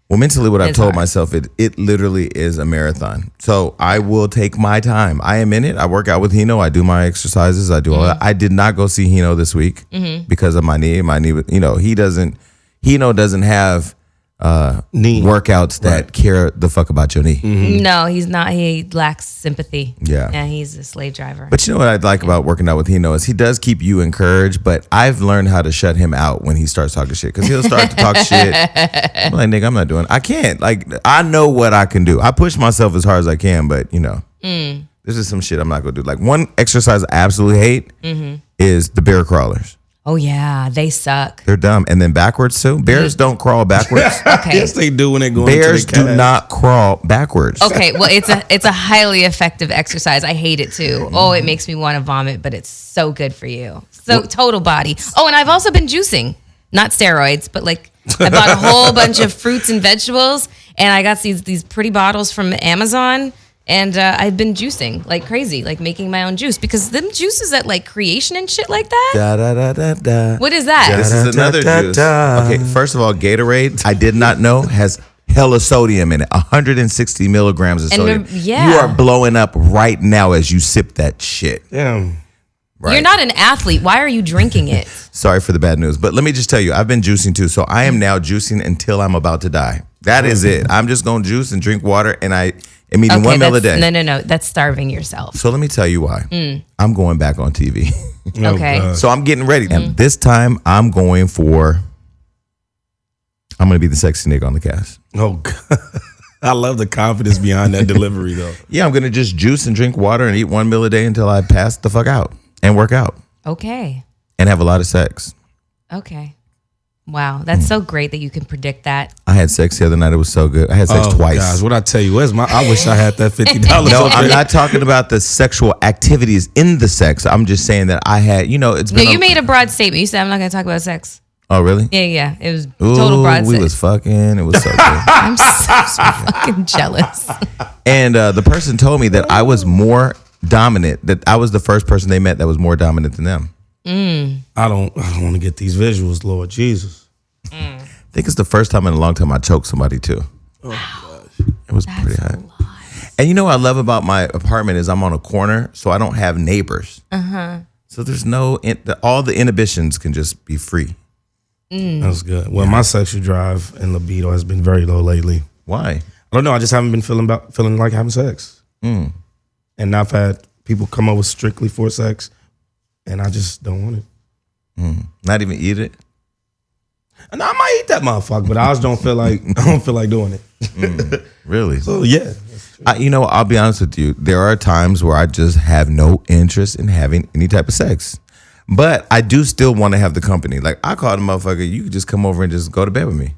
Well, mentally, what I've It's told hard. myself, it literally is a marathon. So I will take my time. I am in it. I work out with Hino. I do my exercises. I do all that. I did not go see Hino this week because of my knee. My knee, Hino doesn't have Knee workouts that care the fuck about your knee. No, he's not. He lacks sympathy. Yeah. Yeah, he's a slave driver. But you know what I like about working out with Hino is he does keep you encouraged, but I've learned how to shut him out when he starts talking shit because he'll start to talk shit. I'm like, nigga, I'm not doing it. I can't. Like, I know what I can do. I push myself as hard as I can, but this is some shit I'm not going to do. Like, one exercise I absolutely hate is the bear crawlers. Oh, yeah. They suck. They're dumb. And then backwards, too. Bears don't crawl backwards. Okay. Yes, they do when they go. Bears do not crawl backwards. Okay, well, it's a highly effective exercise. I hate it too. Oh, it makes me want to vomit, but it's so good for you. So total body. Oh, and I've also been juicing, not steroids, but I bought a whole bunch of fruits and vegetables, and I got these pretty bottles from Amazon, and I've been juicing like crazy, like making my own juice because them juices at Creation and shit like that. Da, da, da, da, da. What is that? This is another juice. Okay, first of all, Gatorade, I did not know, has hella sodium in it. 160 milligrams of sodium. You are blowing up right now as you sip that shit. Damn. Right. You're not an athlete. Why are you drinking it? Sorry for the bad news. But let me just tell you, I've been juicing too. So I am now juicing until I'm about to die. That is it. I'm just going to juice and drink water and I'm eating 1 meal a day. No. That's starving yourself. So let me tell you why. I'm going back on TV. Okay. So I'm getting ready. And this time I'm going to be the sexy nigga on the cast. Oh, God. I love the confidence behind that delivery, though. Yeah, I'm going to just juice and drink water and eat 1 meal a day until I pass the fuck out and work out Okay. and have a lot of sex. Okay. Wow. That's so great that you can predict that. I had sex the other night. It was so good. I had sex twice. Guys, what I tell you, I wish I had that $50. No, I'm not talking about the sexual activities in the sex. I'm just saying that I had, it's been. No, you made a broad statement. You said I'm not going to talk about sex. Oh, really? Yeah. It was total broad We statement. was fucking. It was so good. I'm so fucking jealous. And the person told me that I was more dominant, that I was the first person they met that was more dominant than them. I don't want to get these visuals, Lord Jesus. I think it's the first time in a long time I choked somebody too. Oh gosh. It was pretty hot. And you know what I love about my apartment is I'm on a corner, so I don't have neighbors. So there's all the inhibitions can just be free. That's good. Well, my sexual drive and libido has been very low lately. Why? I don't know. I just haven't been feeling like having sex. And I've had people come over strictly for sex, and I just don't want it. Not even eat it? And I might eat that motherfucker, but I just don't feel like doing it. Really? So yeah. I'll be honest with you. There are times where I just have no interest in having any type of sex. But I do still want to have the company. Like, I called a motherfucker, you could just come over and just go to bed with me.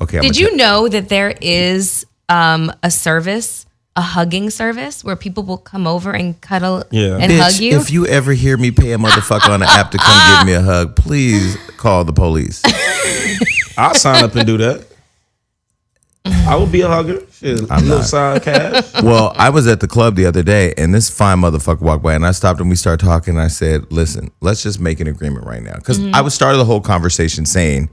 Okay. Did you know that there is a service, a hugging service, where people will come over and cuddle and hug Bitch, you? if you ever hear me pay a motherfucker on the app to come give me a hug, please call the police. I'll sign up and do that. I will be a hugger. Shit, a little side cash. Well, I was at the club the other day, and this fine motherfucker walked by, and I stopped and we started talking, and I said, listen, let's just make an agreement right now. Because I was started the whole conversation saying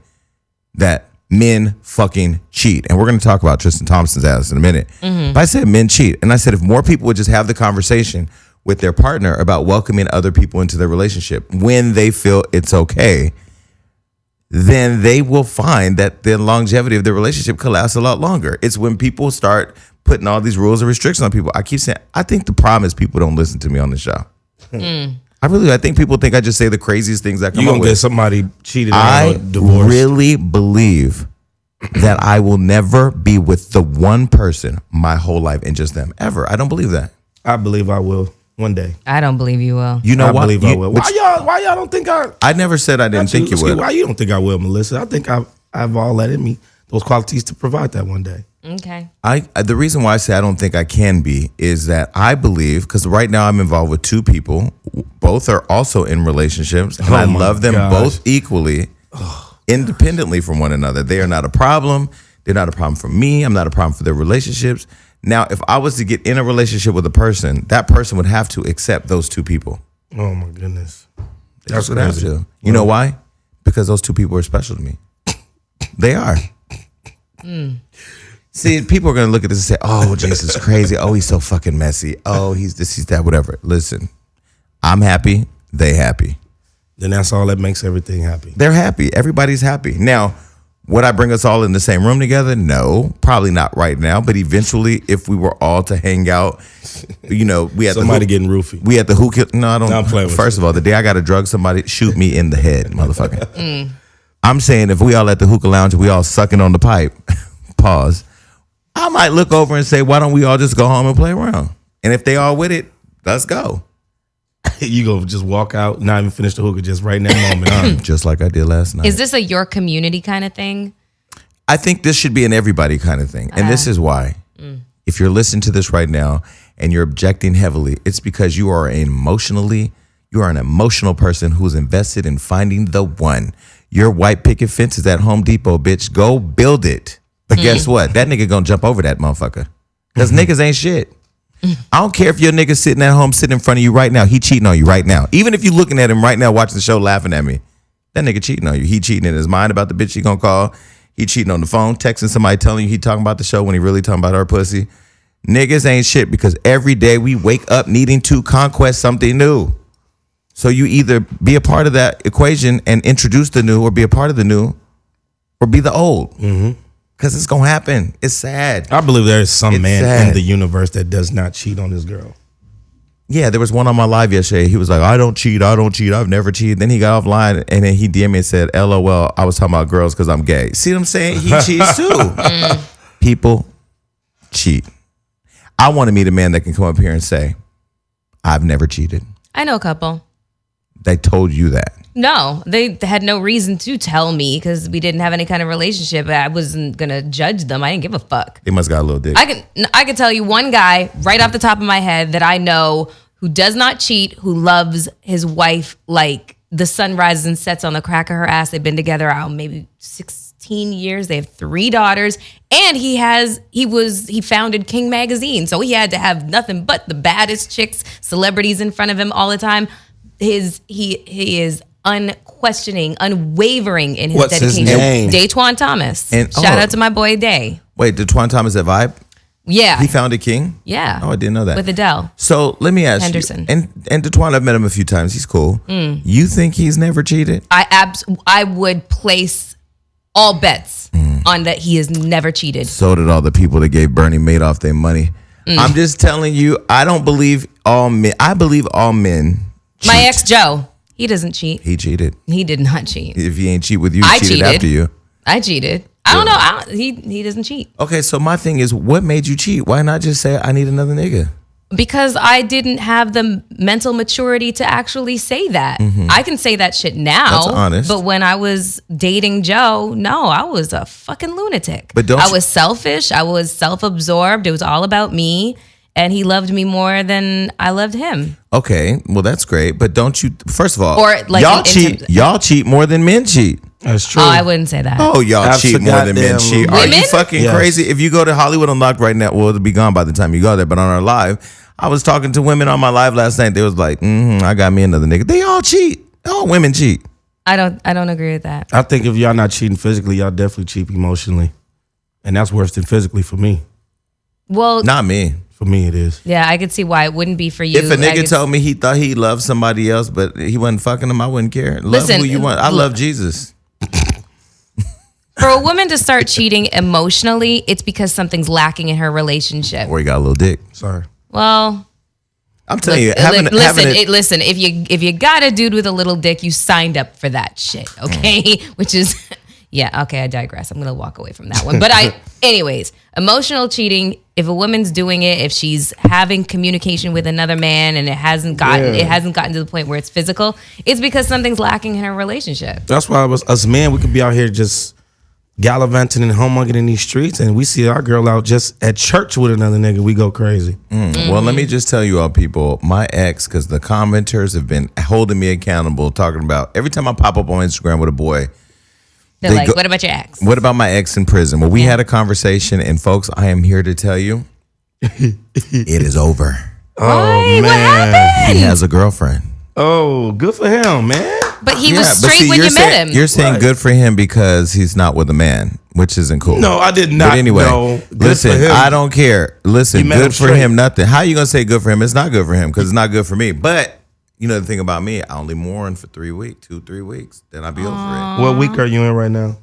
that men fucking cheat. And we're going to talk about Tristan Thompson's ass in a minute. But I said men cheat. And I said if more people would just have the conversation with their partner about welcoming other people into their relationship when they feel it's okay, then they will find that the longevity of their relationship could last a lot longer. It's when people start putting all these rules and restrictions on people. I keep saying, I think the problem is people don't listen to me on the show. I think people think I just say the craziest things that come You up gonna with. get somebody cheated on I or divorced. really believe that I will never be with the one person my whole life and just them ever. I don't believe that. I believe I will one day. I don't believe you will. You know I what? believe I will. Why y'all don't think I never said I didn't think you would. Why you don't think I will, Melissa? I think I have all that in me, those qualities to provide that one day. Okay. The reason why I say I don't think I can be is that I believe, because right now I'm involved with two people. Both are also in relationships, and I love them both equally, independently from one another. They are not a problem. They're not a problem for me. I'm not a problem for their relationships. Now, if I was to get in a relationship with a person, that person would have to accept those two people. Oh my goodness. That's what I have to. You know why? Because those two people are special to me. They are. See, people are going to look at this and say, oh, Jason's crazy. Oh, he's so fucking messy. Oh, he's this, he's that, whatever. Listen, I'm happy. They happy. Then that's all that makes everything happy. They're happy. Everybody's happy. Now, would I bring us all in the same room together? No, probably not right now. But eventually, if we were all to hang out, we had somebody getting roofie. We had the hookah. No, I don't. No, I'm playing with First you. of all, the day I got to drug somebody, shoot me in the head, motherfucker. I'm saying if we all at the hookah lounge, we all sucking on the pipe. Pause. I might look over and say, why don't we all just go home and play around? And if they all with it, let's go. You go just walk out, not even finish the hookah, just right in that moment. Just like I did last night. Is this a your community kind of thing? I think this should be an everybody kind of thing. And this is why. If you're listening to this right now and you're objecting heavily, it's because you are an emotional person who's invested in finding the one. Your white picket fence is at Home Depot, bitch. Go build it. But guess what? That nigga gonna jump over that motherfucker. Because niggas ain't shit. I don't care if your nigga sitting at home, sitting in front of you right now. He cheating on you right now. Even if you looking at him right now, watching the show, laughing at me. That nigga cheating on you. He cheating in his mind about the bitch he gonna call. He cheating on the phone, texting somebody, telling you he talking about the show when he really talking about her pussy. Niggas ain't shit because every day we wake up needing to conquest something new. So you either be a part of that equation and introduce the new, or be a part of the new, or be the old. Because it's going to happen. It's sad. I believe there is some man sad. in the universe that does not cheat on his girl. Yeah, there was one on my live yesterday. He was like, I don't cheat. I've never cheated. Then he got offline and then he DM'd me and said, LOL, I was talking about girls because I'm gay. See what I'm saying? He cheats too. People cheat. I want to meet a man that can come up here and say, I've never cheated. I know a couple. They told you that. No, they had no reason to tell me because we didn't have any kind of relationship. I wasn't gonna judge them. I didn't give a fuck. They must got a little dick. I can tell you one guy right off the top of my head that I know who does not cheat, who loves his wife like the sun rises and sets on the crack of her ass. They've been together maybe 16 years. They have 3 daughters, and he founded King Magazine, so he had to have nothing but the baddest chicks, celebrities in front of him all the time. He is unquestioning, unwavering in his What's his dedication. name? Daytwan Thomas. And- Shout out to my boy Day. Wait, did Twan Thomas have Vibe? Yeah. He founded King? Yeah. Oh, I didn't know that. With Adele. So let me ask Henderson. you. And DeTwan, I've met him a few times. He's cool. You think he's never cheated? I would place all bets on that he has never cheated. So did all the people that gave Bernie Madoff their money. I'm just telling you, I don't believe all men. I believe all men cheat. My ex Joe, he doesn't cheat. He cheated. He did not cheat. If he ain't cheat with you, I he cheated after you. I cheated. I don't know. He doesn't cheat. Okay, so my thing is, what made you cheat? Why not just say, I need another nigga? Because I didn't have the mental maturity to actually say that. I can say that shit now. That's honest. But when I was dating Joe, no, I was a fucking lunatic. But I was selfish. I was self-absorbed. It was all about me. And he loved me more than I loved him. Okay, well, that's great. But don't you, first of all, Or like y'all cheat more than men cheat. That's true. Oh, I wouldn't say that. Oh, y'all cheat more than men cheat. Are you Women? fucking Yes. crazy? If you go to Hollywood Unlocked right now, well, it'll be gone by the time you go there. But on our live, I was talking to women on my live last night. They was like, I got me another nigga. They all cheat. All women cheat. I don't agree with that. I think if y'all not cheating physically, y'all definitely cheat emotionally. And that's worse than physically for me. Well, Not me. For me, it is. yeah, I could see why it wouldn't be for you. If a nigga told me he thought he loved somebody else, but he wasn't fucking them, I wouldn't care. Listen, love who you want. I love Jesus. For a woman to start cheating emotionally, it's because something's lacking in her relationship. Or he got a little dick. Sorry. Well, I'm telling you, listen. If you got a dude with a little dick, you signed up for that shit, okay? Which is, yeah, okay. I digress. I'm gonna walk away from that one. But anyways, emotional cheating. If a woman's doing it, if she's having communication with another man and it hasn't gotten to the point where it's physical, it's because something's lacking in her relationship. That's why us men, we could be out here just gallivanting and humonging in these streets, and we see our girl out just at church with another nigga, we go crazy. Well, let me just tell you all, people, my ex, because the commenters have been holding me accountable, talking about every time I pop up on Instagram with a boy, They're like, what about your ex? What about my ex in prison? Well, we had a conversation, and folks, I am here to tell you, it is over. Oh, man. What happened? He has a girlfriend. Oh, good for him, man. But he was but straight see, when you met him. You're saying good for him because he's not with a man, which isn't cool. No, I did not. But anyway, know. Good listen, for him. I don't care. Listen, met him good for straight. him, nothing. How you going to say good for him? It's not good for him because it's not good for me. But you know the thing about me, I only mourn for 3 weeks, 2-3 weeks. Then I'll be over it. What week are you in right now?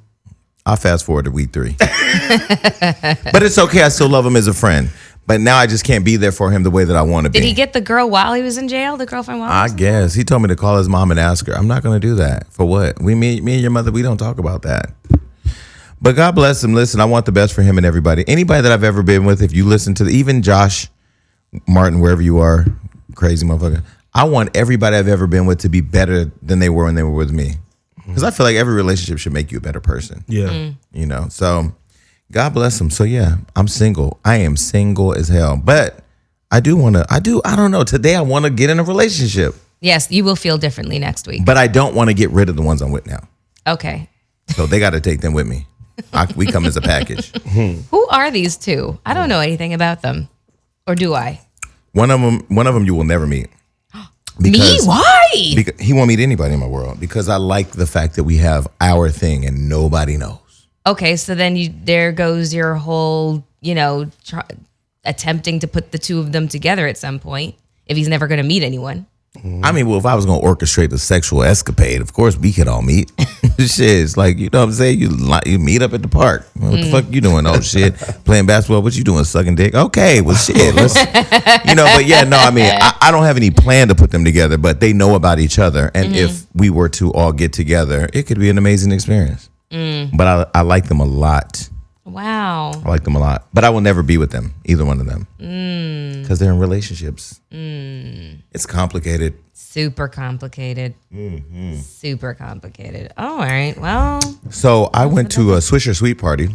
I'll fast forward to week 3. But it's okay. I still love him as a friend. But now I just can't be there for him the way that I want to be. Did he get the girl while he was in jail? The girlfriend while he I was in guess. He told me to call his mom and ask her. I'm not going to do that. For what? Me and your mother, we don't talk about that. But God bless him. Listen, I want the best for him and everybody. Anybody that I've ever been with, if you listen to even Josh Martin, wherever you are, crazy motherfucker, I want everybody I've ever been with to be better than they were when they were with me. Because I feel like every relationship should make you a better person. Yeah. You know, so God bless him. So yeah, I'm single. I am single as hell. But I don't know. Today I want to get in a relationship. Yes, you will feel differently next week. But I don't want to get rid of the ones I'm with now. Okay. So they got to take them with me. We come as a package. Who are these two? I don't know anything about them. Or do I? One of them you will never meet. Me? Why? Because he won't meet anybody in my world. Because I like the fact that we have our thing and nobody knows. Okay, so then there goes your whole, attempting to put the two of them together at some point if he's never going to meet anyone. I mean, well, if I was going to orchestrate a sexual escapade, of course we could all meet. Shit, it's like, you know what I'm saying? You meet up at the park. What the fuck you doing? Oh, shit. Playing basketball. What you doing? Sucking dick? Okay, well, shit. Let's, but yeah, no, I mean, I don't have any plan to put them together, but they know about each other. And if we were to all get together, it could be an amazing experience. But I like them a lot. Wow. I like them a lot. But I will never be with them, either one of them. Because they're in relationships. It's complicated. Super complicated. Super complicated. All right. Well. So I went to a Swisher Sweet party.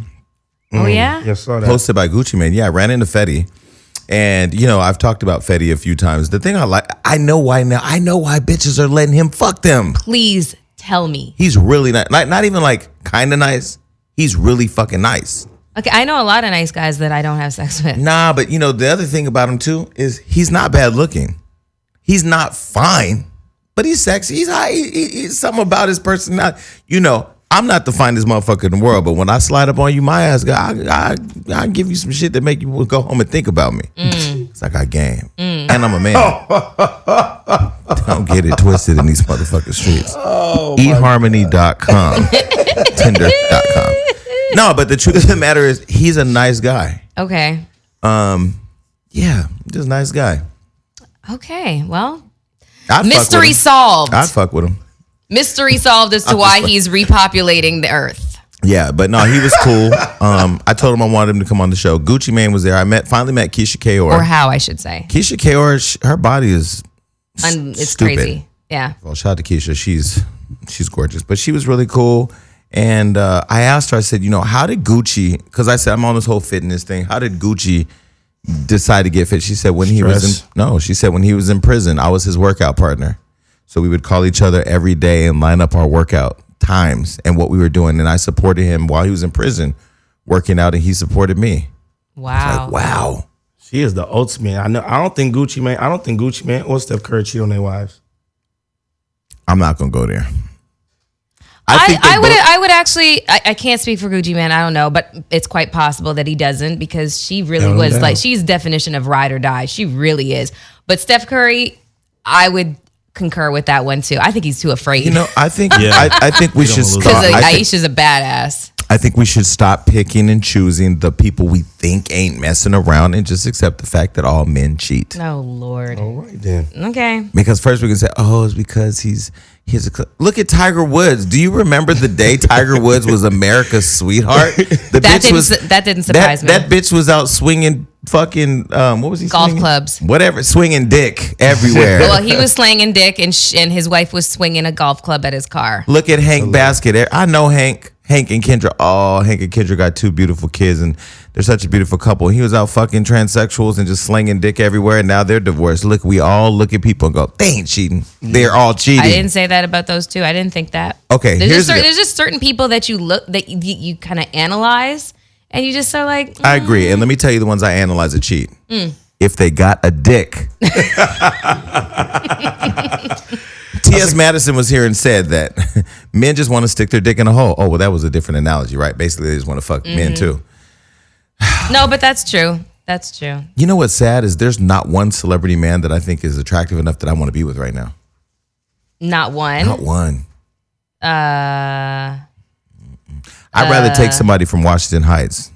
Oh, yeah? Yes, saw that. Hosted by Gucci Mane. Yeah, I ran into Fetty. And, I've talked about Fetty a few times. The thing I know why now. I know why bitches are letting him fuck them. Please tell me. He's really nice. Not even like kind of nice. He's really fucking nice. Okay, I know a lot of nice guys that I don't have sex with. Nah, but the other thing about him too is he's not bad looking. He's not fine, but he's sexy. He's high. He's something about his personality. I'm not the finest motherfucker in the world, but when I slide up on you, my ass, I give you some shit that make you go home and think about me. It's like I game. And I'm a man. Don't get it twisted in these motherfucking streets. eHarmony.com. Tinder.com. No, but the truth of the matter is he's a nice guy. Okay. Yeah, just a nice guy. Okay, well, I'd mystery solved. I'd fuck with him. Mystery solved as to why he's repopulating the earth. Yeah, but no, he was cool. I told him I wanted him to come on the show. Gucci Mane was there. I finally met Keisha Kaur. Or how, I should say. Keisha Kaur, her body is It's stupid. Crazy. Yeah. Well, shout out to Keisha. She's gorgeous. But she was really cool. And I asked her, I said, how did Gucci, because I said, I'm on this whole fitness thing. How did Gucci decide to get fit? She said when he was in prison, I was his workout partner. So we would call each other every day and line up our workout times and what we were doing. And I supported him while he was in prison working out, and he supported me. Wow. Like, wow. She is the ultimate. I don't think Gucci Mane or Steph Curry cheat on their wives. I'm not going to go there. I would actually. I can't speak for Gucci Mane. I don't know, but it's quite possible that he doesn't because she really was like she's definition of ride or die. She really is. But Steph Curry, I would concur with that one too. I think he's too afraid. You know, I think I think we should stop. Because Aisha's a badass. I think we should stop picking and choosing the people we think ain't messing around and just accept the fact that all men cheat. Oh Lord. All right then. Okay. Because first we can say, oh, it's because he's look at Tiger Woods. Do you remember the day Tiger Woods was America's sweetheart? That didn't surprise me. That bitch was out swinging fucking what was he? Golf swinging? clubs. Whatever, swinging dick everywhere. Well, he was slanging dick, and his wife was swinging a golf club at his car. Look at Hank Basket. I know Hank and Kendra. Oh, Hank and Kendra got 2 beautiful kids, and they're such a beautiful couple. He was out fucking transsexuals and just slinging dick everywhere, and now they're divorced. Look, we all look at people and go, they ain't cheating. They're all cheating. I didn't say that about those two. I didn't think that. Okay, there's just certain people that you kind of analyze, and you just are like. I agree, and let me tell you the ones I analyze that cheat. If they got a dick. T.S. Madison was here and said that men just want to stick their dick in a hole. Oh, well, that was a different analogy, right? Basically, they just want to fuck men too. No, but that's true. That's true. You know what's sad is there's not one celebrity man that I think is attractive enough that I want to be with right now. Not one. Not one. Uh. I'd rather take somebody from Washington Heights.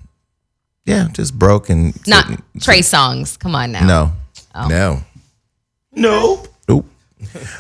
Yeah, just broke and Not Trey Songz. Come on now. No. Oh. No. Nope. Nope.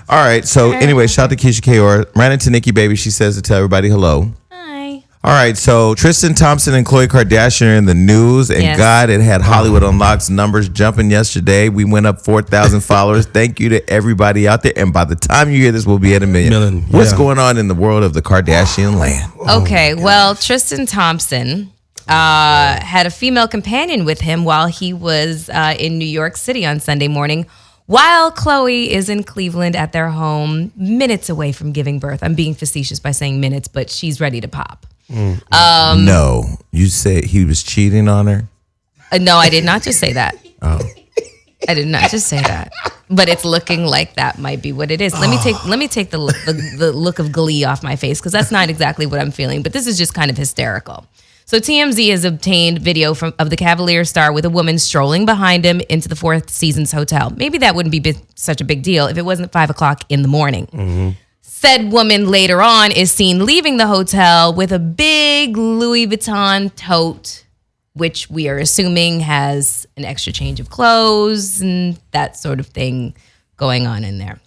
All right. So anyway, shout out to Keisha Kayor. Ran into Nikki Baby. She says to tell everybody hello. Hi. All right. So Tristan Thompson and Khloe Kardashian are in the news. And Yes. God, it had Hollywood Unlocked's numbers jumping yesterday. We went up 4,000 followers. Thank you to everybody out there. And by the time you hear this, we'll be at 1 million. What's going on in the world of the Kardashian land? Okay. Well, Tristan Thompson had a female companion with him while he was in New York City on Sunday morning, while Khloe is in Cleveland at their home, minutes away from giving birth. I'm being facetious by saying minutes, but she's ready to pop. No. You say he was cheating on her? No, I did not just say that. Oh. I did not just say that. But it's looking like that might be what it is. Let me take the look of glee off my face, because that's not exactly what I'm feeling. But this is just kind of hysterical. So TMZ has obtained video of the Cavalier star with a woman strolling behind him into the Four Seasons Hotel. Maybe that wouldn't be such a big deal if it wasn't 5 o'clock in the morning. Mm-hmm. Said woman later on is seen leaving the hotel with a big Louis Vuitton tote, which we are assuming has an extra change of clothes and that sort of thing going on in there.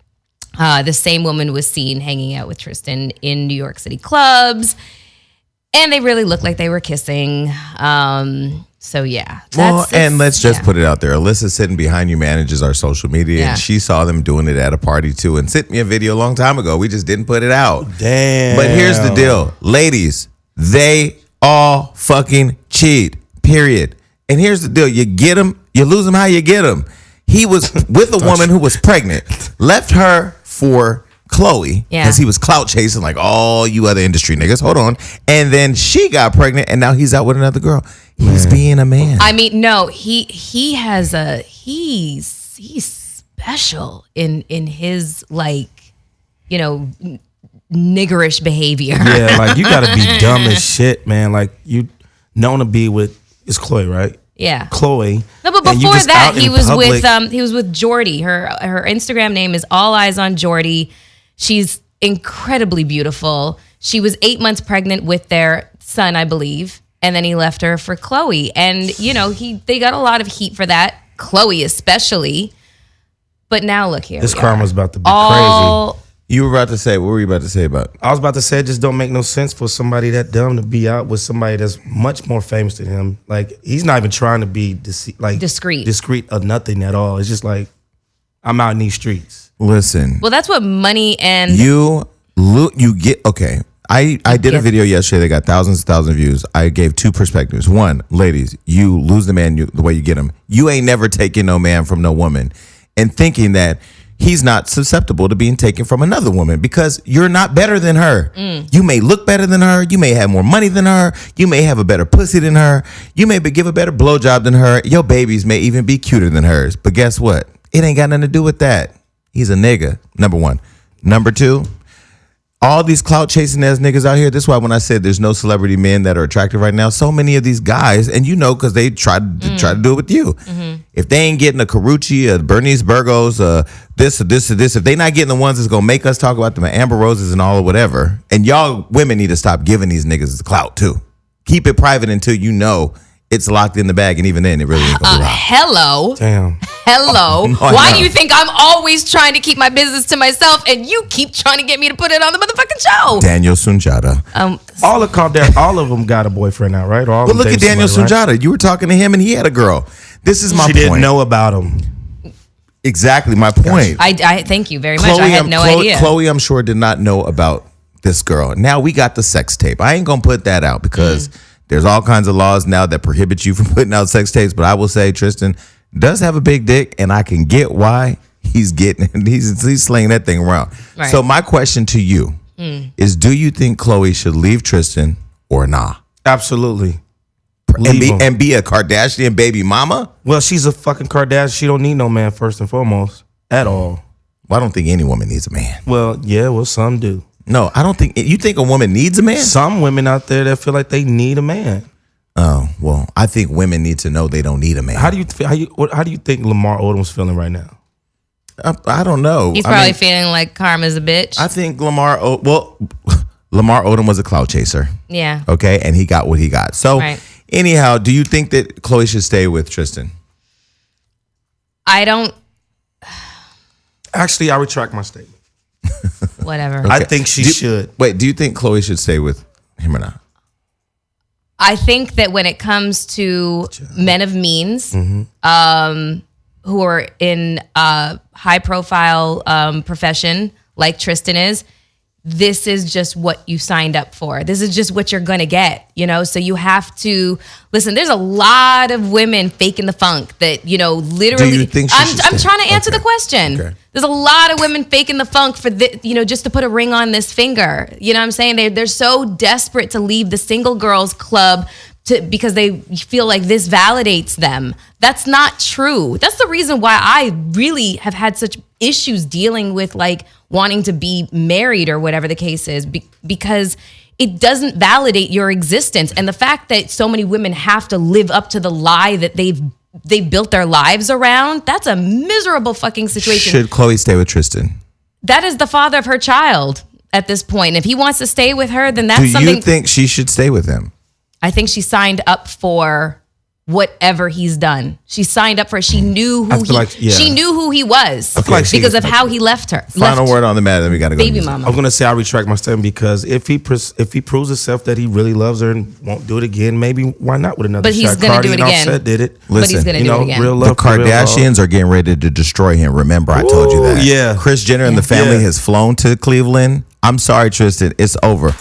The same woman was seen hanging out with Tristan in New York City clubs, and they really looked like they were kissing. So yeah. Well, and let's just put it out there. Alyssa sitting behind you manages our social media, and she saw them doing it at a party too, and sent me a video a long time ago. We just didn't put it out. Damn. But here's the deal, ladies. They all fucking cheat. Period. And here's the deal: you get them, you lose them. How you get them? He was with a woman who was pregnant, left her for Khloe because he was clout chasing like all you other industry niggas. Hold on. And then she got pregnant and now he's out with another girl. He's being a man. I mean, no, he's special in his, like, you know, niggerish behavior. Yeah, like you gotta be dumb as shit, man. Like you known to be with it's Khloe, right? Yeah. Khloe. No, but before that, he was with Jordy. Her Instagram name is All Eyes on Jordy. She's incredibly beautiful. She was 8 months pregnant with their son, I believe, and then he left her for Khloe. And you know, they got a lot of heat for that, Khloe especially. But now look here. This karma's about to be crazy. You were about to say, what were you about to say about? I was about to say, it just don't make no sense for somebody that dumb to be out with somebody that's much more famous than him. Like, he's not even trying to be discreet or nothing at all. It's just like, I'm out in these streets. Listen. Well, that's what money and you get. Okay, I did a video yesterday that got thousands of views. I gave 2 perspectives. One, ladies, you lose the man the way you get him. You ain't never taken no man from no woman, and thinking that he's not susceptible to being taken from another woman because you're not better than her. You may look better than her. You may have more money than her. You may have a better pussy than her. You may give a better blowjob than her. Your babies may even be cuter than hers. But guess what? It ain't got nothing to do with that. He's a nigga, number one. Number two, all these clout chasing ass niggas out here. That's why when I said there's no celebrity men that are attractive right now, so many of these guys, and you know, because they try to do it with you. If they ain't getting a Carucci, a Bernice Burgos, this or this or this, if they not getting the ones that's gonna make us talk about them, Amber Roses and all or whatever, and y'all women need to stop giving these niggas the clout too. Keep it private until you know it's locked in the bag, and even then, it really ain't gonna be locked. Hello. Damn. Hello. Why do you think I'm always trying to keep my business to myself and you keep trying to get me to put it on the motherfucking show? Daniel Sunjata. All of them got a boyfriend now, right? But look at Daniel Sunjata. Right? You were talking to him and he had a girl. This is my point. She didn't know about him. Exactly my point. I thank you very much. I had no idea. Khloe, I'm sure, did not know about this girl. Now we got the sex tape. I ain't going to put that out because there's all kinds of laws now that prohibit you from putting out sex tapes. But I will say Tristan does have a big dick, and I can get why he's slinging that thing around. Right. So my question to you is, do you think Khloe should leave Tristan or nah? Absolutely. And be a Kardashian baby mama? Well, she's a fucking Kardashian. She don't need no man first and foremost at all. Well, I don't think any woman needs a man. Well, yeah, well, some do. No, I don't think. You think a woman needs a man? Some women out there that feel like they need a man. Oh, well, I think women need to know they don't need a man. How do you think Lamar Odom's feeling right now? I don't know. He's probably feeling like karma's a bitch. I think Lamar Odom was a clout chaser. Yeah. Okay, and he got what he got. So anyhow, do you think that Khloe should stay with Tristan? I don't. Actually, I retract my statement. Whatever. Okay. I think she should. Wait, do you think Khloe should stay with him or not? I think that when it comes to men of means, who are in a high profile profession like Tristan is, this is just what you signed up for. This is just what you're going to get, you know? So you have to listen. There's a lot of women faking the funk that, you know, literally. Do you think I'm trying to answer the question. Okay. There's a lot of women faking the funk for just to put a ring on this finger. You know what I'm saying? They're so desperate to leave the single girls club because they feel like this validates them. That's not true. That's the reason why I really have had such issues dealing with like wanting to be married or whatever the case is, because it doesn't validate your existence. And the fact that so many women have to live up to the lie that they've built their lives around, that's a miserable fucking situation. Should Khloe stay with Tristan? That is the father of her child at this point. If he wants to stay with her, then that's something. Do you think she should stay with him? I think she signed up for whatever he's done. She signed up for it. She knew she knew who he was because of how he left her. Final word on the matter, then we got to go. Baby mama. I'm going to say I retract my statement because if he proves himself that he really loves her and won't do it again, maybe why not with another shot? But he's going to do it again. Offset did it. Listen, but he's going to do it again. Real love, the Kardashians are getting ready to destroy him. Remember, I told you that. Yeah. Kris Jenner and the family has flown to Cleveland. I'm sorry, Tristan. It's over.